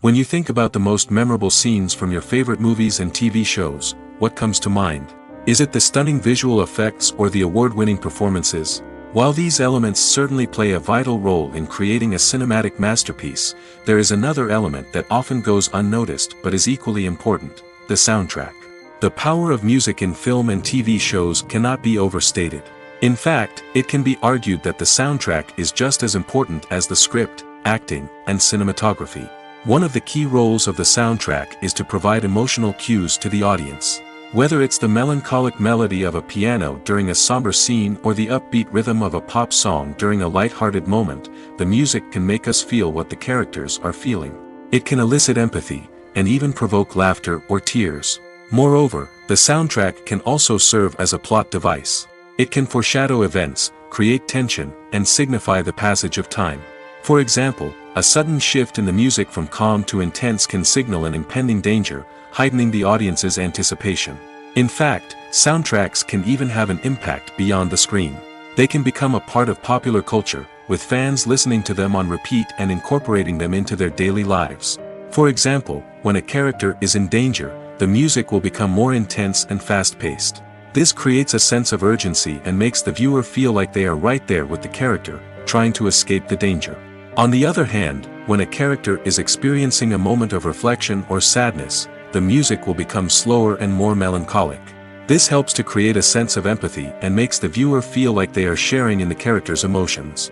When you think about the most memorable scenes from your favorite movies and TV shows, what comes to mind? Is it the stunning visual effects or the award-winning performances? While these elements certainly play a vital role in creating a cinematic masterpiece, there is another element that often goes unnoticed but is equally important: the soundtrack. The power of music in film and TV shows cannot be overstated. In fact, it can be argued that the soundtrack is just as important as the script, acting, and cinematography. One of the key roles of the soundtrack is to provide emotional cues to the audience. Whether it's the melancholic melody of a piano during a somber scene or the upbeat rhythm of a pop song during a light-hearted moment, the music can make us feel what the characters are feeling. It can elicit empathy, and even provoke laughter or tears. Moreover, the soundtrack can also serve as a plot device. It can foreshadow events, create tension, and signify the passage of time. For example, a sudden shift in the music from calm to intense can signal an impending danger, heightening the audience's anticipation. In fact, soundtracks can even have an impact beyond the screen. They can become a part of popular culture, with fans listening to them on repeat and incorporating them into their daily lives. For example, when a character is in danger, the music will become more intense and fast-paced. This creates a sense of urgency and makes the viewer feel like they are right there with the character, trying to escape the danger. On the other hand, when a character is experiencing a moment of reflection or sadness, the music will become slower and more melancholic. This helps to create a sense of empathy and makes the viewer feel like they are sharing in the character's emotions.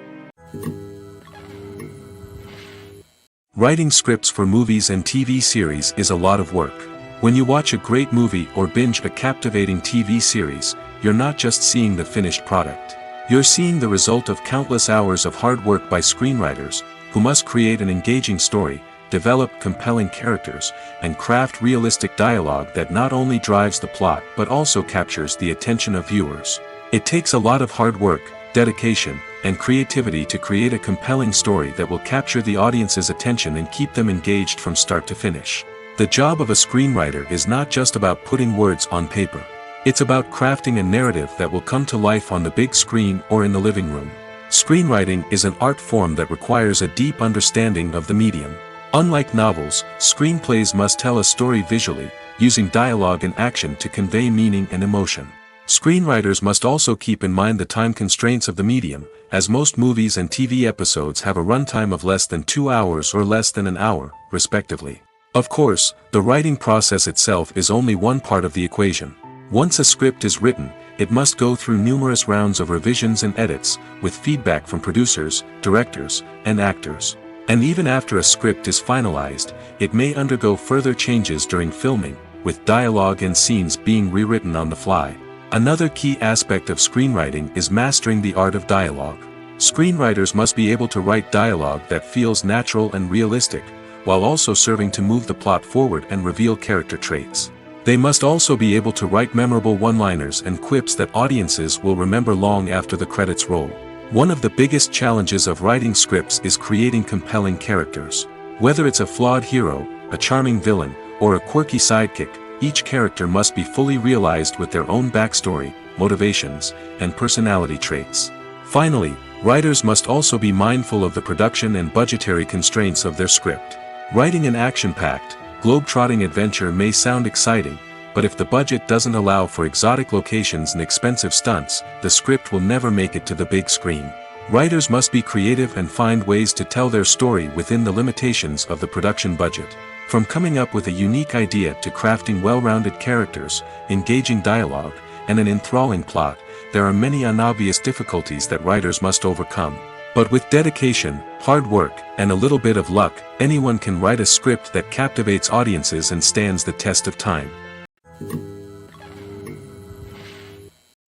Writing scripts for movies and TV series is a lot of work. When you watch a great movie or binge a captivating TV series, you're not just seeing the finished product. You're seeing the result of countless hours of hard work by screenwriters, who must create an engaging story, develop compelling characters, and craft realistic dialogue that not only drives the plot but also captures the attention of viewers. It takes a lot of hard work, dedication, and creativity to create a compelling story that will capture the audience's attention and keep them engaged from start to finish. The job of a screenwriter is not just about putting words on paper. It's about crafting a narrative that will come to life on the big screen or in the living room. Screenwriting is an art form that requires a deep understanding of the medium. Unlike novels, screenplays must tell a story visually, using dialogue and action to convey meaning and emotion. Screenwriters must also keep in mind the time constraints of the medium, as most movies and TV episodes have a runtime of less than 2 hours or less than an hour, respectively. Of course, the writing process itself is only one part of the equation. Once a script is written, it must go through numerous rounds of revisions and edits, with feedback from producers, directors, and actors. And even after a script is finalized, it may undergo further changes during filming, with dialogue and scenes being rewritten on the fly. Another key aspect of screenwriting is mastering the art of dialogue. Screenwriters must be able to write dialogue that feels natural and realistic, while also serving to move the plot forward and reveal character traits. They must also be able to write memorable one-liners and quips that audiences will remember long after the credits roll. One of the biggest challenges of writing scripts is creating compelling characters. Whether it's a flawed hero, a charming villain, or a quirky sidekick, each character must be fully realized with their own backstory, motivations, and personality traits. Finally, writers must also be mindful of the production and budgetary constraints of their script. Writing an action-packed, globe-trotting adventure may sound exciting, but if the budget doesn't allow for exotic locations and expensive stunts, the script will never make it to the big screen. Writers must be creative and find ways to tell their story within the limitations of the production budget. From coming up with a unique idea to crafting well-rounded characters, engaging dialogue, and an enthralling plot, there are many unobvious difficulties that writers must overcome. But with dedication, hard work, and a little bit of luck, anyone can write a script that captivates audiences and stands the test of time.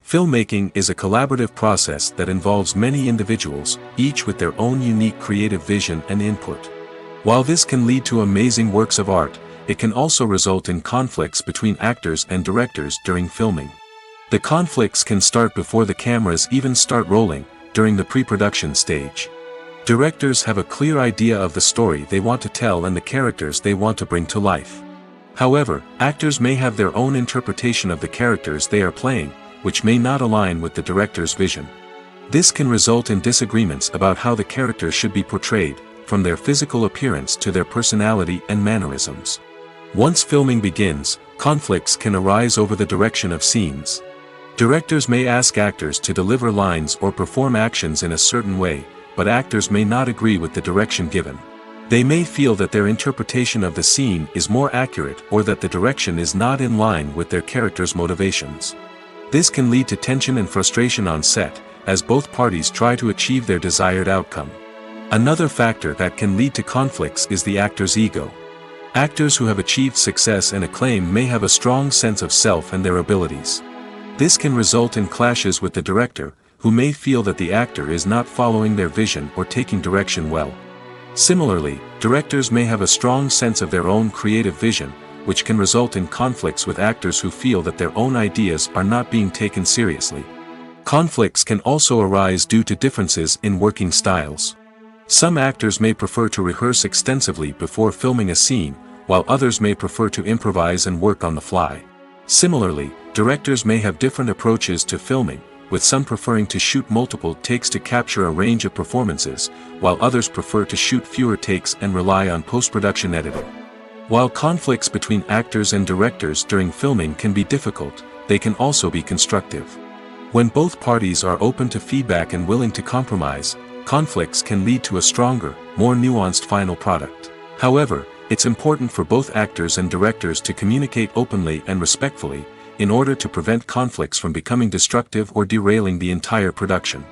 Filmmaking is a collaborative process that involves many individuals, each with their own unique creative vision and input. While this can lead to amazing works of art, it can also result in conflicts between actors and directors during filming. The conflicts can start before the cameras even start rolling, during the pre-production stage. Directors have a clear idea of the story they want to tell and the characters they want to bring to life. However, actors may have their own interpretation of the characters they are playing, which may not align with the director's vision. This can result in disagreements about how the characters should be portrayed, from their physical appearance to their personality and mannerisms. Once filming begins, conflicts can arise over the direction of scenes. Directors may ask actors to deliver lines or perform actions in a certain way, but actors may not agree with the direction given. They may feel that their interpretation of the scene is more accurate or that the direction is not in line with their character's motivations. This can lead to tension and frustration on set, as both parties try to achieve their desired outcome. Another factor that can lead to conflicts is the actor's ego. Actors who have achieved success and acclaim may have a strong sense of self and their abilities. This can result in clashes with the director, who may feel that the actor is not following their vision or taking direction well. Similarly, directors may have a strong sense of their own creative vision, which can result in conflicts with actors who feel that their own ideas are not being taken seriously. Conflicts can also arise due to differences in working styles. Some actors may prefer to rehearse extensively before filming a scene, while others may prefer to improvise and work on the fly. Similarly, directors may have different approaches to filming, with some preferring to shoot multiple takes to capture a range of performances, while others prefer to shoot fewer takes and rely on post-production editing. While conflicts between actors and directors during filming can be difficult, they can also be constructive. When both parties are open to feedback and willing to compromise, conflicts can lead to a stronger, more nuanced final product. However, it's important for both actors and directors to communicate openly and respectfully, in order to prevent conflicts from becoming destructive or derailing the entire production.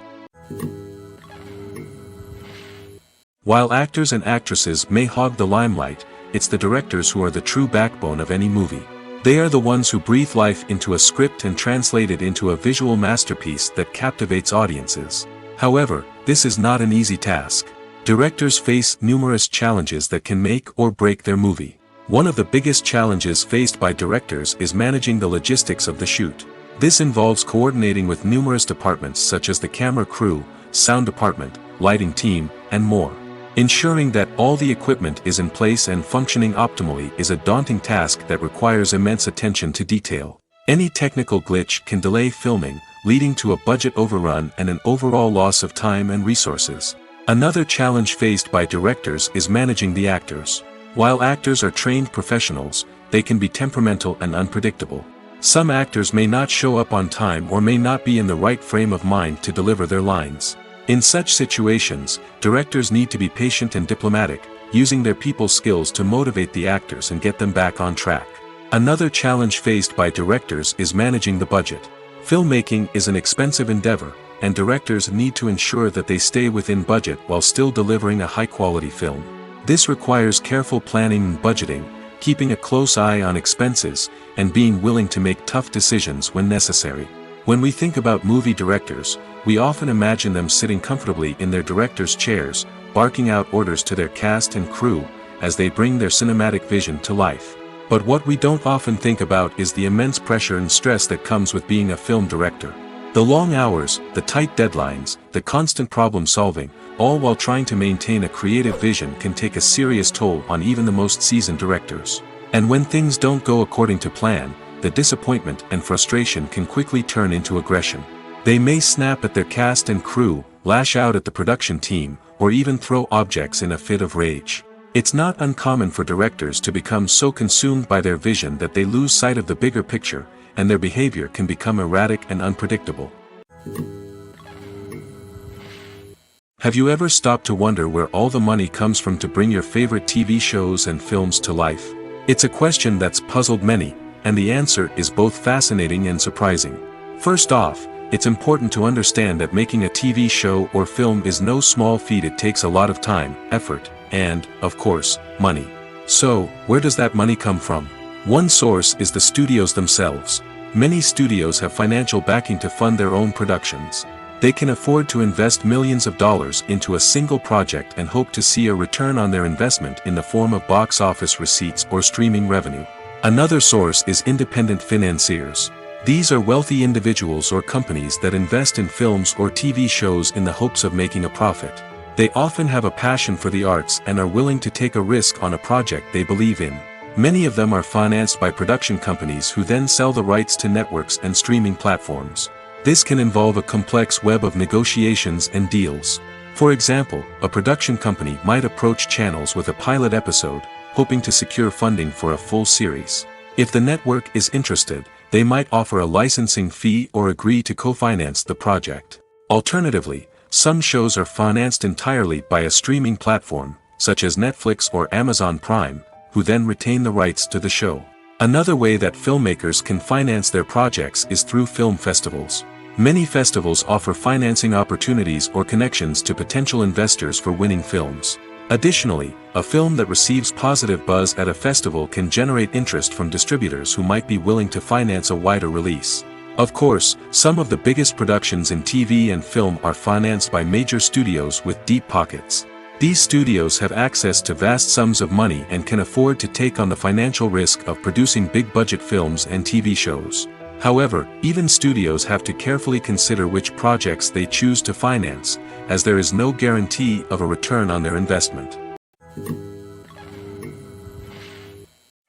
While actors and actresses may hog the limelight, it's the directors who are the true backbone of any movie. They are the ones who breathe life into a script and translate it into a visual masterpiece that captivates audiences. However, this is not an easy task. Directors face numerous challenges that can make or break their movie. One of the biggest challenges faced by directors is managing the logistics of the shoot. This involves coordinating with numerous departments such as the camera crew, sound department, lighting team, and more. Ensuring that all the equipment is in place and functioning optimally is a daunting task that requires immense attention to detail. Any technical glitch can delay filming, leading to a budget overrun and an overall loss of time and resources. Another challenge faced by directors is managing the actors. While actors are trained professionals, they can be temperamental and unpredictable. Some actors may not show up on time or may not be in the right frame of mind to deliver their lines. In such situations, directors need to be patient and diplomatic, using their people skills to motivate the actors and get them back on track. Another challenge faced by directors is managing the budget. Filmmaking is an expensive endeavor, and directors need to ensure that they stay within budget while still delivering a high-quality film. This requires careful planning and budgeting, keeping a close eye on expenses, and being willing to make tough decisions when necessary. When we think about movie directors, we often imagine them sitting comfortably in their director's chairs, barking out orders to their cast and crew, as they bring their cinematic vision to life. But what we don't often think about is the immense pressure and stress that comes with being a film director. The long hours, the tight deadlines, the constant problem solving, all while trying to maintain a creative vision can take a serious toll on even the most seasoned directors. And when things don't go according to plan, the disappointment and frustration can quickly turn into aggression. They may snap at their cast and crew, lash out at the production team, or even throw objects in a fit of rage. It's not uncommon for directors to become so consumed by their vision that they lose sight of the bigger picture, and their behavior can become erratic and unpredictable. Have you ever stopped to wonder where all the money comes from to bring your favorite TV shows and films to life? It's a question that's puzzled many, and the answer is both fascinating and surprising. First off, it's important to understand that making a TV show or film is no small feat. It takes a lot of time, effort, and, of course, money. So, where does that money come from? One source is the studios themselves. Many studios have financial backing to fund their own productions. They can afford to invest millions of dollars into a single project and hope to see a return on their investment in the form of box office receipts or streaming revenue. Another source is independent financiers. These are wealthy individuals or companies that invest in films or TV shows in the hopes of making a profit. They often have a passion for the arts and are willing to take a risk on a project they believe in. Many of them are financed by production companies who then sell the rights to networks and streaming platforms. This can involve a complex web of negotiations and deals. For example, a production company might approach channels with a pilot episode, hoping to secure funding for a full series. If the network is interested, they might offer a licensing fee or agree to co-finance the project. Alternatively, some shows are financed entirely by a streaming platform, such as Netflix or Amazon Prime, who then retain the rights to the show. Another way that filmmakers can finance their projects is through film festivals. Many festivals offer financing opportunities or connections to potential investors for winning films. Additionally, a film that receives positive buzz at a festival can generate interest from distributors who might be willing to finance a wider release. Of course, some of the biggest productions in TV and film are financed by major studios with deep pockets. These studios have access to vast sums of money and can afford to take on the financial risk of producing big-budget films and TV shows. However, even studios have to carefully consider which projects they choose to finance, as there is no guarantee of a return on their investment.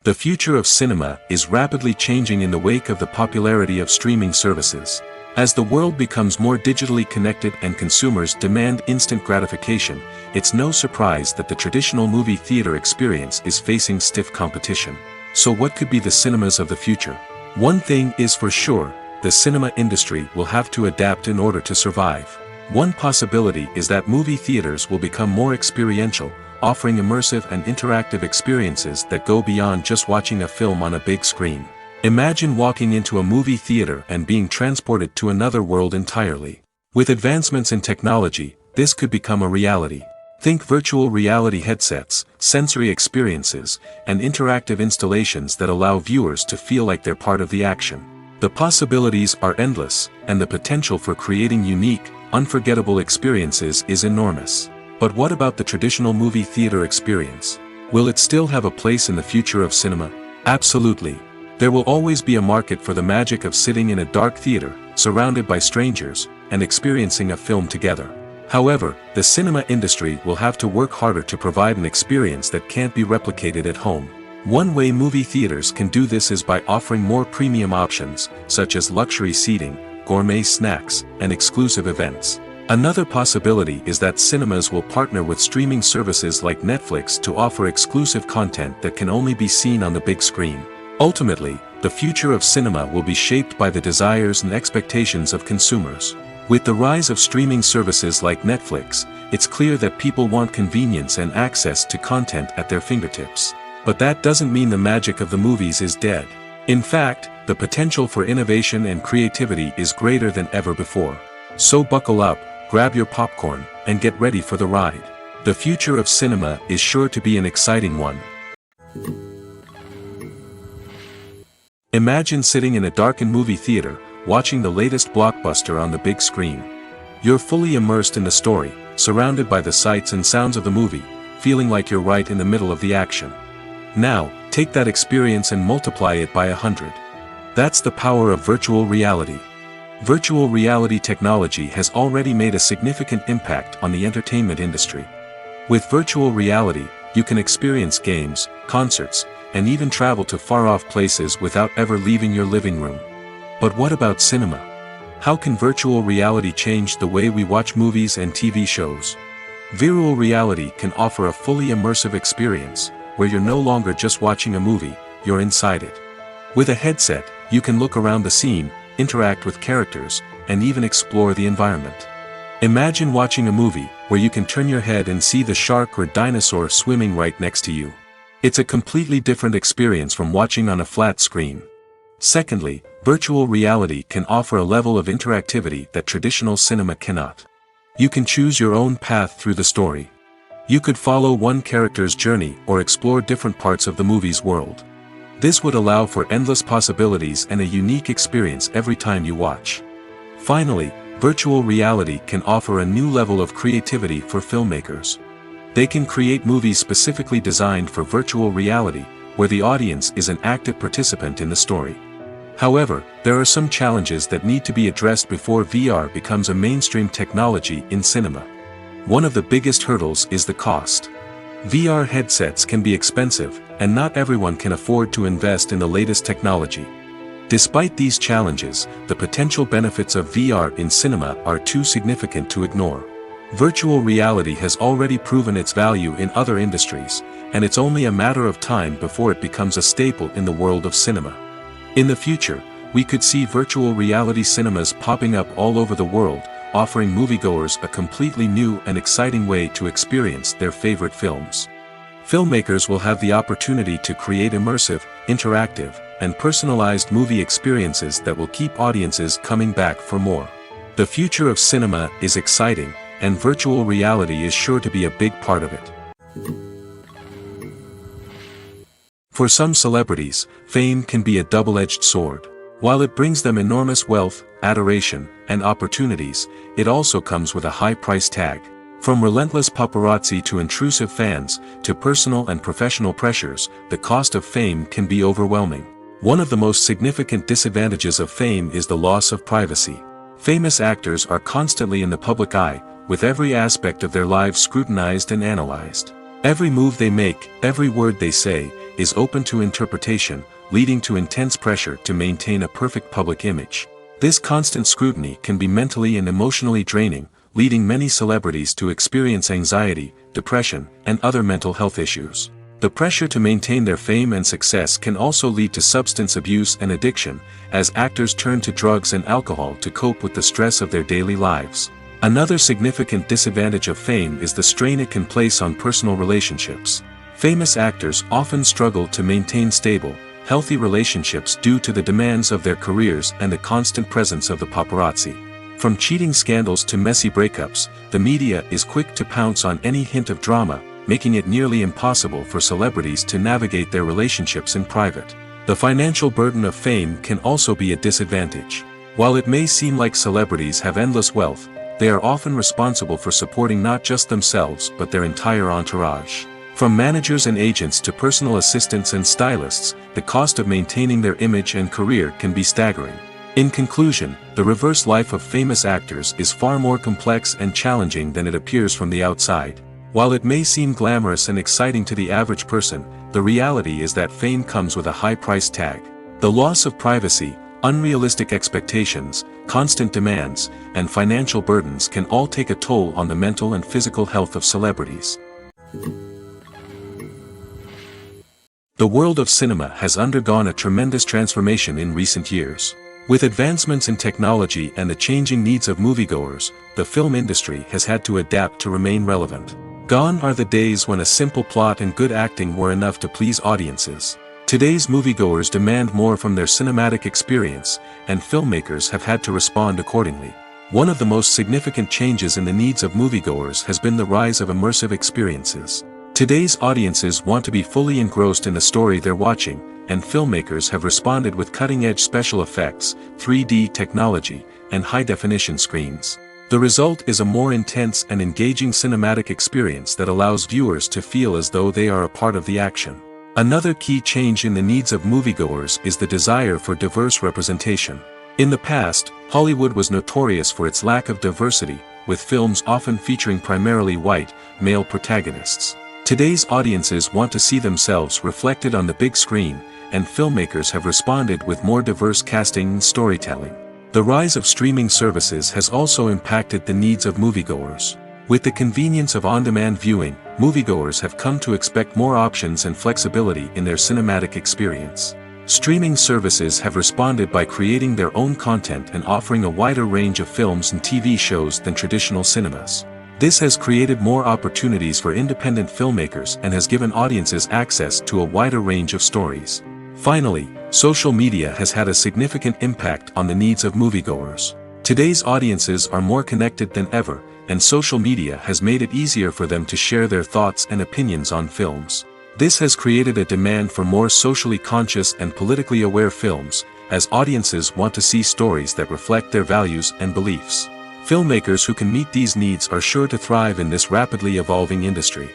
The future of cinema is rapidly changing in the wake of the popularity of streaming services. As the world becomes more digitally connected and consumers demand instant gratification, it's no surprise that the traditional movie theater experience is facing stiff competition. So what could be the cinemas of the future? One thing is for sure, the cinema industry will have to adapt in order to survive. One possibility is that movie theaters will become more experiential, offering immersive and interactive experiences that go beyond just watching a film on a big screen. Imagine walking into a movie theater and being transported to another world entirely. With advancements in technology, this could become a reality. Think virtual reality headsets, sensory experiences, and interactive installations that allow viewers to feel like they're part of the action. The possibilities are endless, and the potential for creating unique, unforgettable experiences is enormous. But what about the traditional movie theater experience? Will it still have a place in the future of cinema? Absolutely. There will always be a market for the magic of sitting in a dark theater, surrounded by strangers, and experiencing a film together. However, the cinema industry will have to work harder to provide an experience that can't be replicated at home. One way movie theaters can do this is by offering more premium options, such as luxury seating, gourmet snacks, and exclusive events. Another possibility is that cinemas will partner with streaming services like Netflix to offer exclusive content that can only be seen on the big screen. Ultimately, the future of cinema will be shaped by the desires and expectations of consumers. With the rise of streaming services like Netflix, it's clear that people want convenience and access to content at their fingertips. But that doesn't mean the magic of the movies is dead. In fact, the potential for innovation and creativity is greater than ever before. So buckle up, grab your popcorn, and get ready for the ride. The future of cinema is sure to be an exciting one. Imagine sitting in a darkened movie theater, watching the latest blockbuster on the big screen. You're fully immersed in the story, surrounded by the sights and sounds of the movie, feeling like you're right in the middle of the action. Now, take that experience and multiply it by 100. That's the power of virtual reality. Virtual reality technology has already made a significant impact on the entertainment industry. With virtual reality, you can experience games, concerts, and even travel to far-off places without ever leaving your living room. But what about cinema? How can virtual reality change the way we watch movies and TV shows? Virtual reality can offer a fully immersive experience, where you're no longer just watching a movie, you're inside it. With a headset, you can look around the scene, interact with characters, and even explore the environment. Imagine watching a movie, where you can turn your head and see the shark or dinosaur swimming right next to you. It's a completely different experience from watching on a flat screen. Secondly, virtual reality can offer a level of interactivity that traditional cinema cannot. You can choose your own path through the story. You could follow one character's journey or explore different parts of the movie's world. This would allow for endless possibilities and a unique experience every time you watch. Finally, virtual reality can offer a new level of creativity for filmmakers. They can create movies specifically designed for virtual reality, where the audience is an active participant in the story. However, there are some challenges that need to be addressed before VR becomes a mainstream technology in cinema. One of the biggest hurdles is the cost. VR headsets can be expensive, and not everyone can afford to invest in the latest technology. Despite these challenges, the potential benefits of VR in cinema are too significant to ignore. Virtual reality has already proven its value in other industries, and it's only a matter of time before it becomes a staple in the world of cinema. In the future, we could see virtual reality cinemas popping up all over the world, offering moviegoers a completely new and exciting way to experience their favorite films. Filmmakers will have the opportunity to create immersive, interactive, and personalized movie experiences that will keep audiences coming back for more. The future of cinema is exciting, and virtual reality is sure to be a big part of it. For some celebrities, fame can be a double-edged sword. While it brings them enormous wealth, adoration, and opportunities, it also comes with a high price tag. From relentless paparazzi to intrusive fans, to personal and professional pressures, the cost of fame can be overwhelming. One of the most significant disadvantages of fame is the loss of privacy. Famous actors are constantly in the public eye, with every aspect of their lives scrutinized and analyzed. Every move they make, every word they say, is open to interpretation, leading to intense pressure to maintain a perfect public image. This constant scrutiny can be mentally and emotionally draining, leading many celebrities to experience anxiety, depression, and other mental health issues. The pressure to maintain their fame and success can also lead to substance abuse and addiction, as actors turn to drugs and alcohol to cope with the stress of their daily lives. Another significant disadvantage of fame is the strain it can place on personal relationships. Famous actors often struggle to maintain stable, healthy relationships due to the demands of their careers and the constant presence of the paparazzi. From cheating scandals to messy breakups, the media is quick to pounce on any hint of drama, making it nearly impossible for celebrities to navigate their relationships in private. The financial burden of fame can also be a disadvantage. While it may seem like celebrities have endless wealth, they are often responsible for supporting not just themselves but their entire entourage. From managers and agents to personal assistants and stylists, the cost of maintaining their image and career can be staggering. In conclusion, the reverse life of famous actors is far more complex and challenging than it appears from the outside. While it may seem glamorous and exciting to the average person, the reality is that fame comes with a high price tag. The loss of privacy, unrealistic expectations, constant demands, and financial burdens can all take a toll on the mental and physical health of celebrities. The world of cinema has undergone a tremendous transformation in recent years. With advancements in technology and the changing needs of moviegoers, the film industry has had to adapt to remain relevant. Gone are the days when a simple plot and good acting were enough to please audiences. Today's moviegoers demand more from their cinematic experience, and filmmakers have had to respond accordingly. One of the most significant changes in the needs of moviegoers has been the rise of immersive experiences. Today's audiences want to be fully engrossed in the story they're watching, and filmmakers have responded with cutting-edge special effects, 3D technology, and high-definition screens. The result is a more intense and engaging cinematic experience that allows viewers to feel as though they are a part of the action. Another key change in the needs of moviegoers is the desire for diverse representation. In the past, Hollywood was notorious for its lack of diversity, with films often featuring primarily white, male protagonists. Today's audiences want to see themselves reflected on the big screen, and filmmakers have responded with more diverse casting and storytelling. The rise of streaming services has also impacted the needs of moviegoers. With the convenience of on-demand viewing, moviegoers have come to expect more options and flexibility in their cinematic experience. Streaming services have responded by creating their own content and offering a wider range of films and TV shows than traditional cinemas. This has created more opportunities for independent filmmakers and has given audiences access to a wider range of stories. Finally, Social media has had a significant impact on the needs of moviegoers. Today's audiences are more connected than ever, and social media has made it easier for them to share their thoughts and opinions on films. This has created a demand for more socially conscious and politically aware films, as audiences want to see stories that reflect their values and beliefs. Filmmakers who can meet these needs are sure to thrive in this rapidly evolving industry.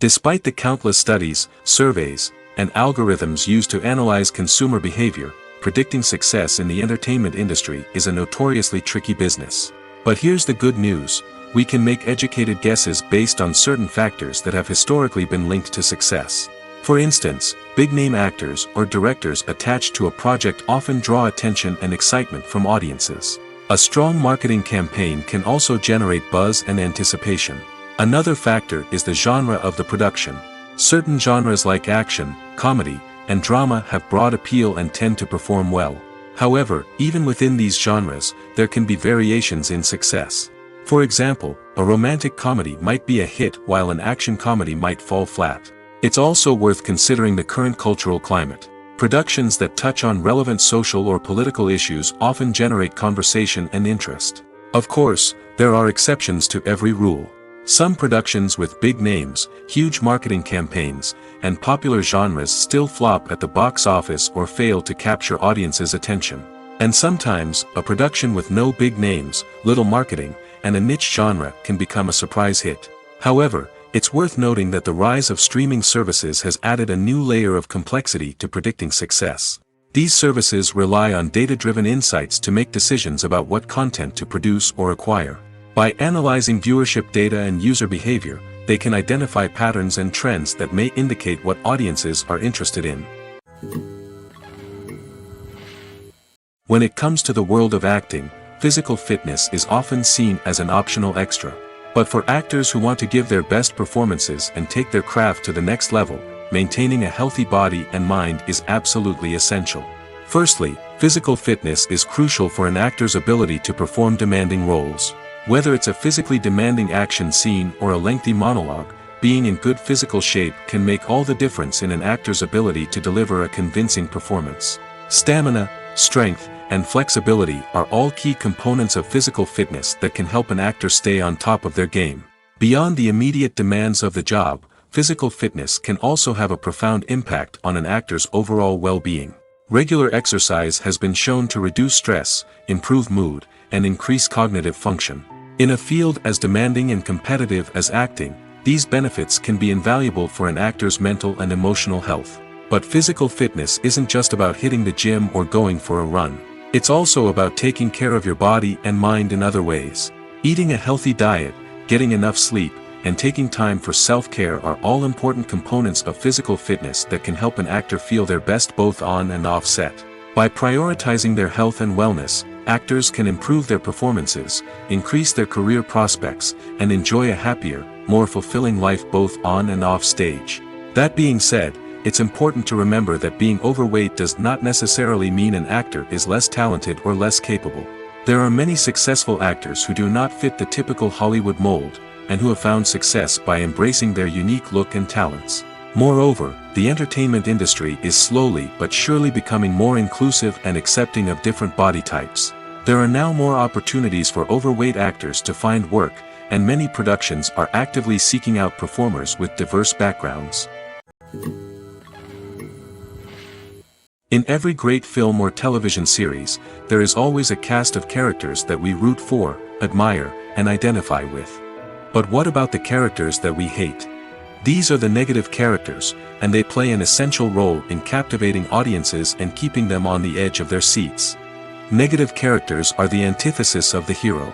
Despite the countless studies, surveys, and algorithms used to analyze consumer behavior, predicting success in the entertainment industry is a notoriously tricky business. But here's the good news: we can make educated guesses based on certain factors that have historically been linked to success. For instance, big-name actors or directors attached to a project often draw attention and excitement from audiences. A strong marketing campaign can also generate buzz and anticipation. Another factor is the genre of the production. Certain genres like action, comedy, and drama have broad appeal and tend to perform well. However, even within these genres, there can be variations in success. For example, a romantic comedy might be a hit while an action comedy might fall flat. It's also worth considering the current cultural climate. Productions that touch on relevant social or political issues often generate conversation and interest. Of course, there are exceptions to every rule. Some productions with big names, huge marketing campaigns, and popular genres still flop at the box office or fail to capture audiences' attention. And sometimes, a production with no big names, little marketing, and a niche genre can become a surprise hit. However, it's worth noting that the rise of streaming services has added a new layer of complexity to predicting success. These services rely on data-driven insights to make decisions about what content to produce or acquire. By analyzing viewership data and user behavior, they can identify patterns and trends that may indicate what audiences are interested in. When it comes to the world of acting, physical fitness is often seen as an optional extra. But for actors who want to give their best performances and take their craft to the next level, maintaining a healthy body and mind is absolutely essential. Firstly, physical fitness is crucial for an actor's ability to perform demanding roles. Whether it's a physically demanding action scene or a lengthy monologue, being in good physical shape can make all the difference in an actor's ability to deliver a convincing performance. Stamina, strength, and flexibility are all key components of physical fitness that can help an actor stay on top of their game. Beyond the immediate demands of the job, physical fitness can also have a profound impact on an actor's overall well-being. Regular exercise has been shown to reduce stress, improve mood, and increase cognitive function. In a field as demanding and competitive as acting, these benefits can be invaluable for an actor's mental and emotional health. But physical fitness isn't just about hitting the gym or going for a run. It's also about taking care of your body and mind in other ways. Eating a healthy diet, getting enough sleep, and taking time for self-care are all important components of physical fitness that can help an actor feel their best both on and off set. By prioritizing their health and wellness, actors can improve their performances, increase their career prospects, and enjoy a happier, more fulfilling life both on and off stage. That being said, it's important to remember that being overweight does not necessarily mean an actor is less talented or less capable. There are many successful actors who do not fit the typical Hollywood mold, and who have found success by embracing their unique look and talents. Moreover, the entertainment industry is slowly but surely becoming more inclusive and accepting of different body types. There are now more opportunities for overweight actors to find work, and many productions are actively seeking out performers with diverse backgrounds. In every great film or television series, there is always a cast of characters that we root for, admire, and identify with. But what about the characters that we hate? These are the negative characters, and they play an essential role in captivating audiences and keeping them on the edge of their seats. Negative characters are the antithesis of the hero.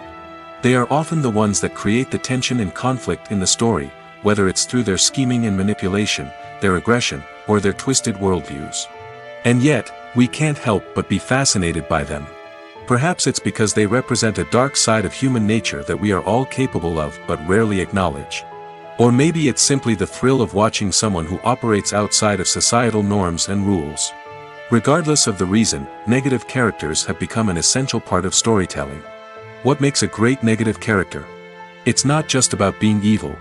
They are often the ones that create the tension and conflict in the story, whether it's through their scheming and manipulation, their aggression, or their twisted worldviews. And yet, we can't help but be fascinated by them. Perhaps it's because they represent a dark side of human nature that we are all capable of but rarely acknowledge. Or maybe it's simply the thrill of watching someone who operates outside of societal norms and rules. Regardless of the reason, negative characters have become an essential part of storytelling. What makes a great negative character? It's not just about being evil.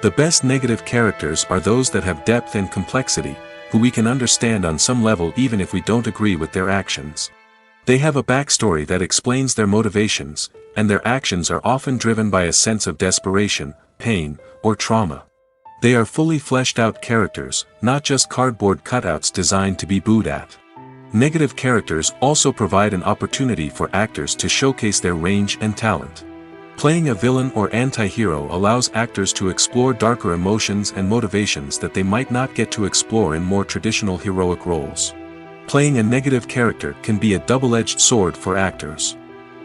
The best negative characters are those that have depth and complexity, who we can understand on some level even if we don't agree with their actions. They have a backstory that explains their motivations, and their actions are often driven by a sense of desperation, pain, or trauma. They are fully fleshed out characters, not just cardboard cutouts designed to be booed at. Negative characters also provide an opportunity for actors to showcase their range and talent. Playing a villain or anti-hero allows actors to explore darker emotions and motivations that they might not get to explore in more traditional heroic roles. Playing a negative character can be a double-edged sword for actors.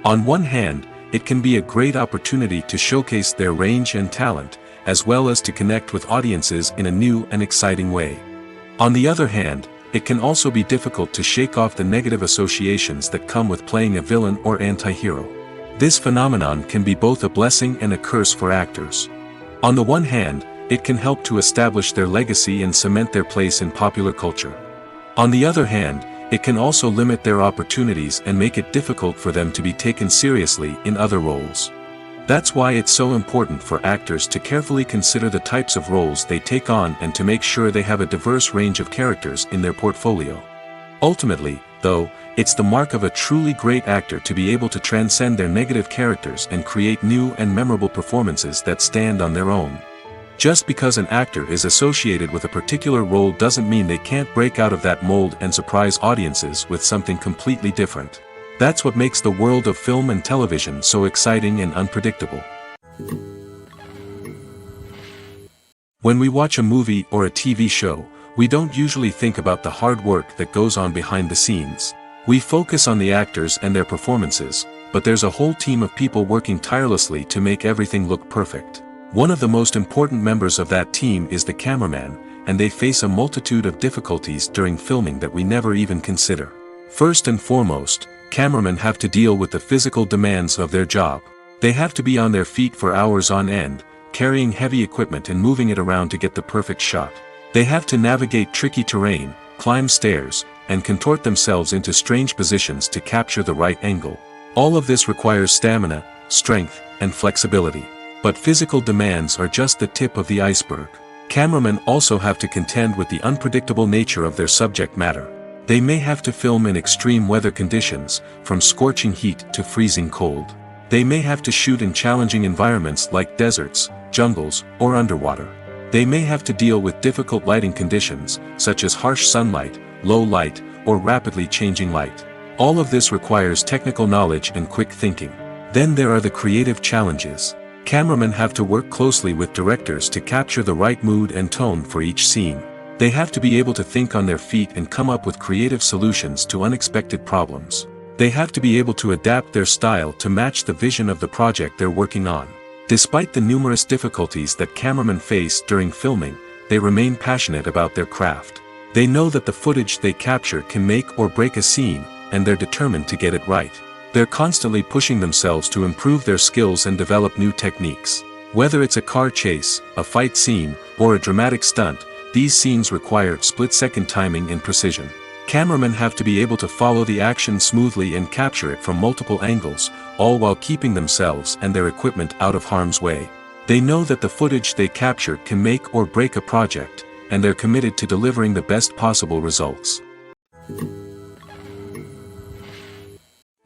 On one hand, it can be a great opportunity to showcase their range and talent, as well as to connect with audiences in a new and exciting way. On the other hand, it can also be difficult to shake off the negative associations that come with playing a villain or anti-hero. This phenomenon can be both a blessing and a curse for actors. On the one hand, it can help to establish their legacy and cement their place in popular culture. On the other hand, it can also limit their opportunities and make it difficult for them to be taken seriously in other roles. That's why it's so important for actors to carefully consider the types of roles they take on and to make sure they have a diverse range of characters in their portfolio. Ultimately, though, it's the mark of a truly great actor to be able to transcend their negative characters and create new and memorable performances that stand on their own. Just because an actor is associated with a particular role doesn't mean they can't break out of that mold and surprise audiences with something completely different. That's what makes the world of film and television so exciting and unpredictable. When we watch a movie or a TV show, we don't usually think about the hard work that goes on behind the scenes. We focus on the actors and their performances, but there's a whole team of people working tirelessly to make everything look perfect. One of the most important members of that team is the cameraman, and they face a multitude of difficulties during filming that we never even consider. First and foremost, cameramen have to deal with the physical demands of their job. They have to be on their feet for hours on end, carrying heavy equipment and moving it around to get the perfect shot. They have to navigate tricky terrain, climb stairs, and contort themselves into strange positions to capture the right angle. All of this requires stamina, strength, and flexibility. But physical demands are just the tip of the iceberg. Cameramen also have to contend with the unpredictable nature of their subject matter. They may have to film in extreme weather conditions, from scorching heat to freezing cold. They may have to shoot in challenging environments like deserts, jungles, or underwater. They may have to deal with difficult lighting conditions, such as harsh sunlight, low light, or rapidly changing light. All of this requires technical knowledge and quick thinking. Then there are the creative challenges. Cameramen have to work closely with directors to capture the right mood and tone for each scene. They have to be able to think on their feet and come up with creative solutions to unexpected problems. They have to be able to adapt their style to match the vision of the project they're working on. Despite the numerous difficulties that cameramen face during filming, they remain passionate about their craft. They know that the footage they capture can make or break a scene, and they're determined to get it right. They're constantly pushing themselves to improve their skills and develop new techniques. Whether it's a car chase, a fight scene, or a dramatic stunt, these scenes require split-second timing and precision. Cameramen have to be able to follow the action smoothly and capture it from multiple angles, all while keeping themselves and their equipment out of harm's way. They know that the footage they capture can make or break a project, and they're committed to delivering the best possible results.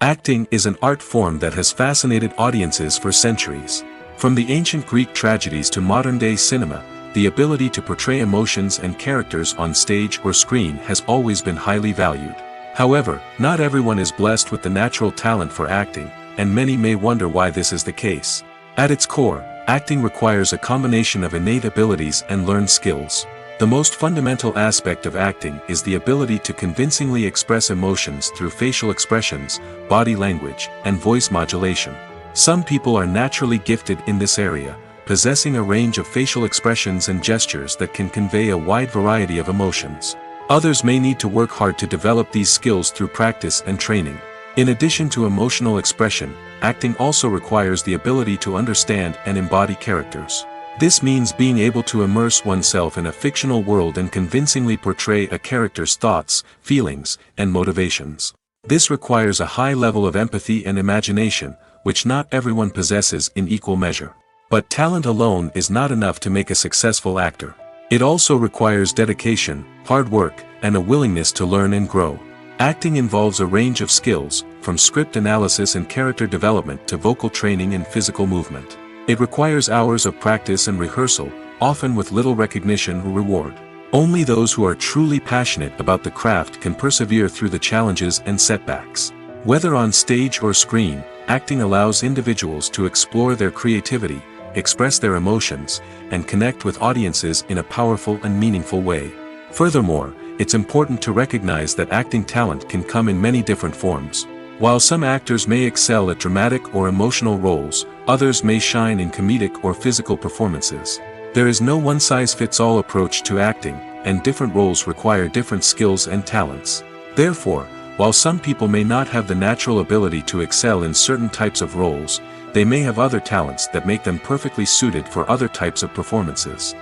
Acting is an art form that has fascinated audiences for centuries. From the ancient Greek tragedies to modern-day cinema, the ability to portray emotions and characters on stage or screen has always been highly valued. However, not everyone is blessed with the natural talent for acting, and many may wonder why this is the case. At its core, acting requires a combination of innate abilities and learned skills. The most fundamental aspect of acting is the ability to convincingly express emotions through facial expressions, body language, and voice modulation. Some people are naturally gifted in this area, possessing a range of facial expressions and gestures that can convey a wide variety of emotions. Others may need to work hard to develop these skills through practice and training. In addition to emotional expression, acting also requires the ability to understand and embody characters. This means being able to immerse oneself in a fictional world and convincingly portray a character's thoughts, feelings, and motivations. This requires a high level of empathy and imagination, which not everyone possesses in equal measure. But talent alone is not enough to make a successful actor. It also requires dedication, hard work, and a willingness to learn and grow. Acting involves a range of skills, from script analysis and character development to vocal training and physical movement. It requires hours of practice and rehearsal, often with little recognition or reward. Only those who are truly passionate about the craft can persevere through the challenges and setbacks. Whether on stage or screen, acting allows individuals to explore their creativity, express their emotions, and connect with audiences in a powerful and meaningful way. Furthermore, it's important to recognize that acting talent can come in many different forms. While some actors may excel at dramatic or emotional roles, others may shine in comedic or physical performances. There is no one-size-fits-all approach to acting, and different roles require different skills and talents. Therefore, while some people may not have the natural ability to excel in certain types of roles, they may have other talents that make them perfectly suited for other types of performances.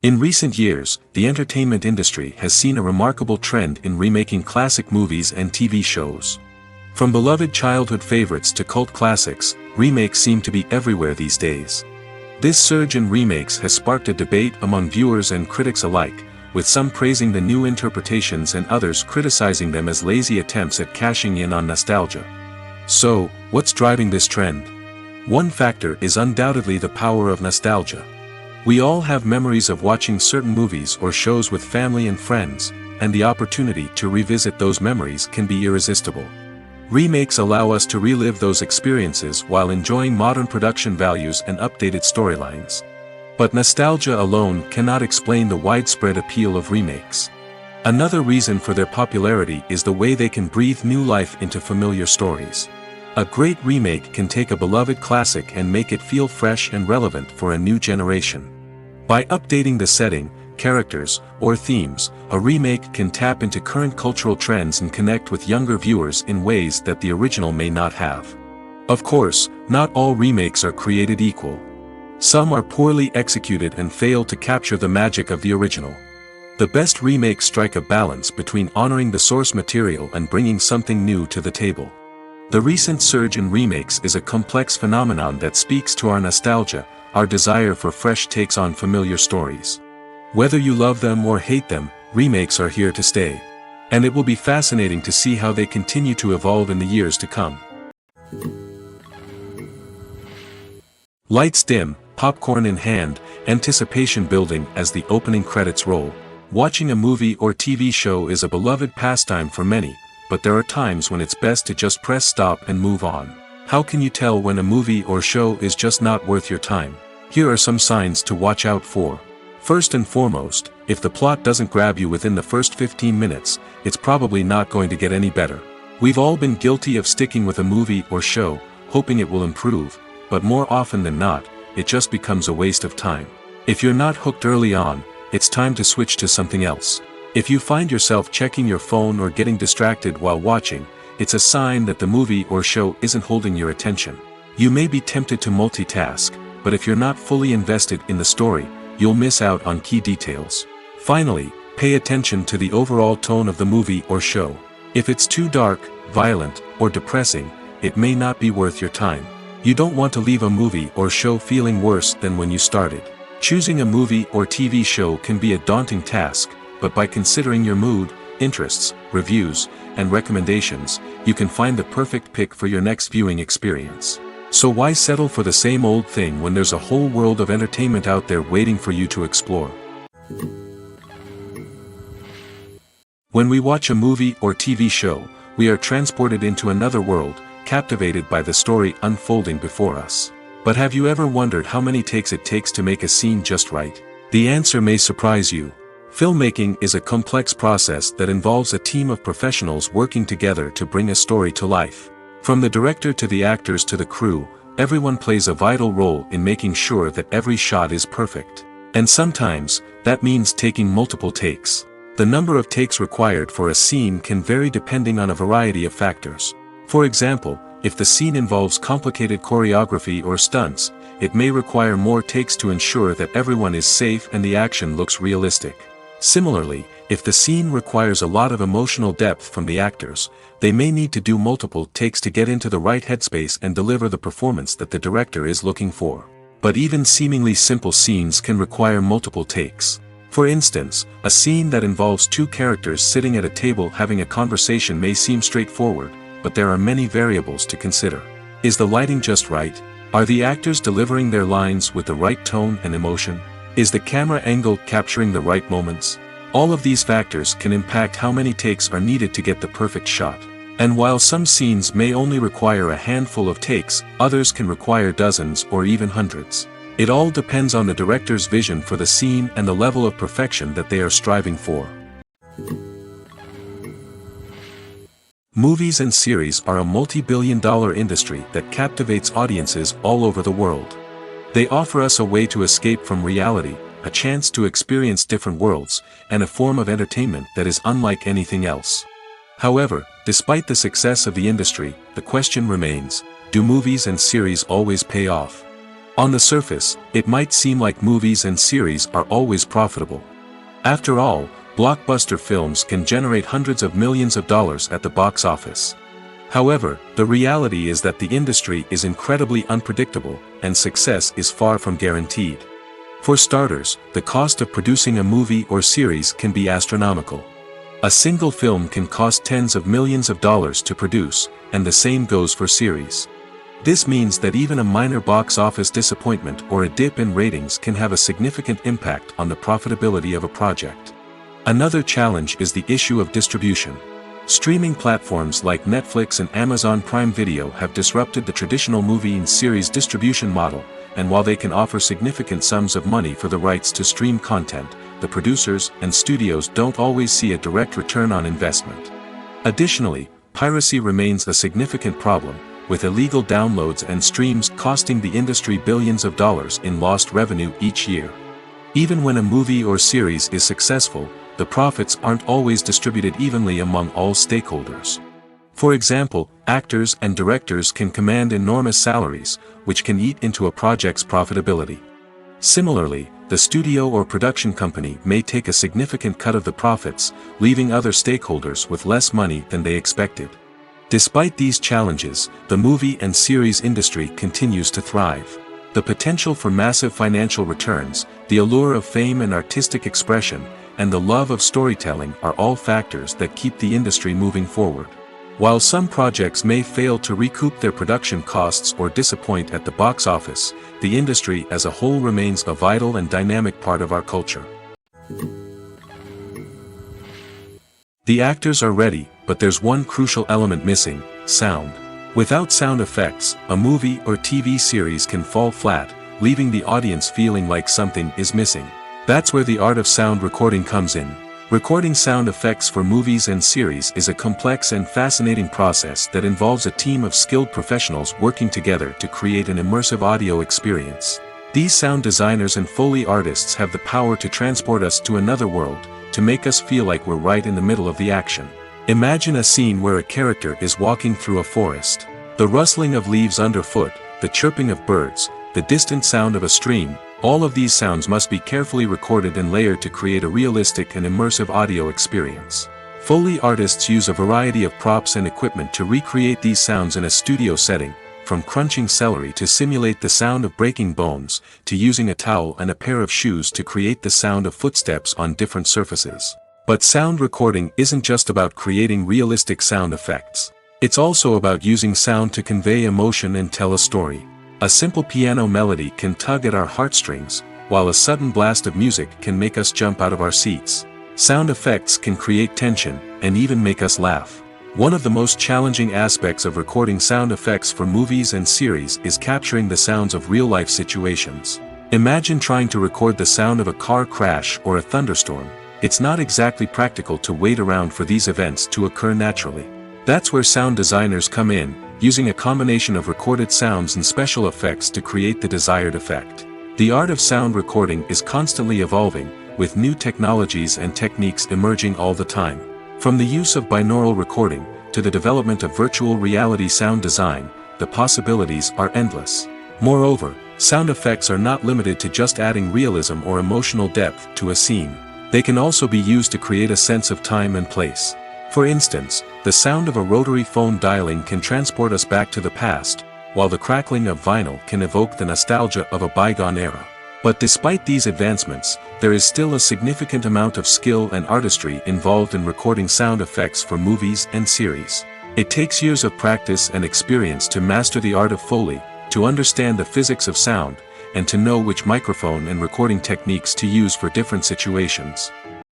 In recent years, the entertainment industry has seen a remarkable trend in remaking classic movies and TV shows. From beloved childhood favorites to cult classics, remakes seem to be everywhere these days. This surge in remakes has sparked a debate among viewers and critics alike, with some praising the new interpretations and others criticizing them as lazy attempts at cashing in on nostalgia. So, what's driving this trend? One factor is undoubtedly the power of nostalgia. We all have memories of watching certain movies or shows with family and friends, and the opportunity to revisit those memories can be irresistible. Remakes allow us to relive those experiences while enjoying modern production values and updated storylines. But nostalgia alone cannot explain the widespread appeal of remakes. Another reason for their popularity is the way they can breathe new life into familiar stories. A great remake can take a beloved classic and make it feel fresh and relevant for a new generation. By updating the setting, characters, or themes, a remake can tap into current cultural trends and connect with younger viewers in ways that the original may not have. Of course, not all remakes are created equal. Some are poorly executed and fail to capture the magic of the original. The best remakes strike a balance between honoring the source material and bringing something new to the table. The recent surge in remakes is a complex phenomenon that speaks to our nostalgia, our desire for fresh takes on familiar stories. Whether you love them or hate them, remakes are here to stay. And it will be fascinating to see how they continue to evolve in the years to come. Lights dim, popcorn in hand, anticipation building as the opening credits roll. Watching a movie or TV show is a beloved pastime for many, but there are times when it's best to just press stop and move on. How can you tell when a movie or show is just not worth your time? Here are some signs to watch out for. First and foremost, if the plot doesn't grab you within the first 15 minutes, it's probably not going to get any better. We've all been guilty of sticking with a movie or show, hoping it will improve, but more often than not, it just becomes a waste of time. If you're not hooked early on, it's time to switch to something else. If you find yourself checking your phone or getting distracted while watching, it's a sign that the movie or show isn't holding your attention. You may be tempted to multitask, but if you're not fully invested in the story, you'll miss out on key details. Finally, pay attention to the overall tone of the movie or show. If it's too dark, violent, or depressing, it may not be worth your time. You don't want to leave a movie or show feeling worse than when you started. Choosing a movie or TV show can be a daunting task, but by considering your mood, interests, reviews, and recommendations, you can find the perfect pick for your next viewing experience. So why settle for the same old thing when there's a whole world of entertainment out there waiting for you to explore? When we watch a movie or TV show, we are transported into another world, captivated by the story unfolding before us. But have you ever wondered how many takes it takes to make a scene just right? The answer may surprise you. Filmmaking is a complex process that involves a team of professionals working together to bring a story to life. From the director to the actors to the crew, everyone plays a vital role in making sure that every shot is perfect. And sometimes, that means taking multiple takes. The number of takes required for a scene can vary depending on a variety of factors. For example, if the scene involves complicated choreography or stunts, it may require more takes to ensure that everyone is safe and the action looks realistic. Similarly, If the scene requires a lot of emotional depth from the actors, they may need to do multiple takes to get into the right headspace and deliver the performance that the director is looking for. But even seemingly simple scenes can require multiple takes. For instance, a scene that involves two characters sitting at a table having a conversation may seem straightforward, but there are many variables to consider. Is the lighting just right? Are the actors delivering their lines with the right tone and emotion? Is the camera angle capturing the right moments? All of these factors can impact how many takes are needed to get the perfect shot. And while some scenes may only require a handful of takes, others can require dozens or even hundreds. It all depends on the director's vision for the scene and the level of perfection that they are striving for. Movies and series are a multi-billion-dollar industry that captivates audiences all over the world. They offer us a way to escape from reality, a chance to experience different worlds, and a form of entertainment that is unlike anything else. However, despite the success of the industry, the question remains, do movies and series always pay off? On the surface, it might seem like movies and series are always profitable. After all, blockbuster films can generate hundreds of millions of dollars at the box office. However, the reality is that the industry is incredibly unpredictable, and success is far from guaranteed. For starters, the cost of producing a movie or series can be astronomical. A single film can cost tens of millions of dollars to produce, and the same goes for series. This means that even a minor box office disappointment or a dip in ratings can have a significant impact on the profitability of a project. Another challenge is the issue of distribution. Streaming platforms like Netflix and Amazon Prime Video have disrupted the traditional movie and series distribution model, and while they can offer significant sums of money for the rights to stream content, the producers and studios don't always see a direct return on investment. Additionally, piracy remains a significant problem, with illegal downloads and streams costing the industry billions of dollars in lost revenue each year. Even when a movie or series is successful, the profits aren't always distributed evenly among all stakeholders. For example, actors and directors can command enormous salaries, which can eat into a project's profitability. Similarly, the studio or production company may take a significant cut of the profits, leaving other stakeholders with less money than they expected. Despite these challenges, the movie and series industry continues to thrive. The potential for massive financial returns, the allure of fame and artistic expression, and the love of storytelling are all factors that keep the industry moving forward. While some projects may fail to recoup their production costs or disappoint at the box office, the industry as a whole remains a vital and dynamic part of our culture. The actors are ready, but there's one crucial element missing: sound. Without sound effects, a movie or TV series can fall flat, leaving the audience feeling like something is missing. That's where the art of sound recording comes in. Recording sound effects for movies and series is a complex and fascinating process that involves a team of skilled professionals working together to create an immersive audio experience. These sound designers and Foley artists have the power to transport us to another world, to make us feel like we're right in the middle of the action. Imagine a scene where a character is walking through a forest. The rustling of leaves underfoot, the chirping of birds, the distant sound of a stream, all of these sounds must be carefully recorded and layered to create a realistic and immersive audio experience. Foley artists use a variety of props and equipment to recreate these sounds in a studio setting, from crunching celery to simulate the sound of breaking bones, to using a towel and a pair of shoes to create the sound of footsteps on different surfaces. But sound recording isn't just about creating realistic sound effects. It's also about using sound to convey emotion and tell a story. A simple piano melody can tug at our heartstrings, while a sudden blast of music can make us jump out of our seats. Sound effects can create tension, and even make us laugh. One of the most challenging aspects of recording sound effects for movies and series is capturing the sounds of real-life situations. Imagine trying to record the sound of a car crash or a thunderstorm. It's not exactly practical to wait around for these events to occur naturally. That's where sound designers come in, using a combination of recorded sounds and special effects to create the desired effect. The art of sound recording is constantly evolving, with new technologies and techniques emerging all the time. From the use of binaural recording, to the development of virtual reality sound design, the possibilities are endless. Moreover, sound effects are not limited to just adding realism or emotional depth to a scene. They can also be used to create a sense of time and place. For instance, the sound of a rotary phone dialing can transport us back to the past, while the crackling of vinyl can evoke the nostalgia of a bygone era. But despite these advancements, there is still a significant amount of skill and artistry involved in recording sound effects for movies and series. It takes years of practice and experience to master the art of Foley, to understand the physics of sound, and to know which microphone and recording techniques to use for different situations.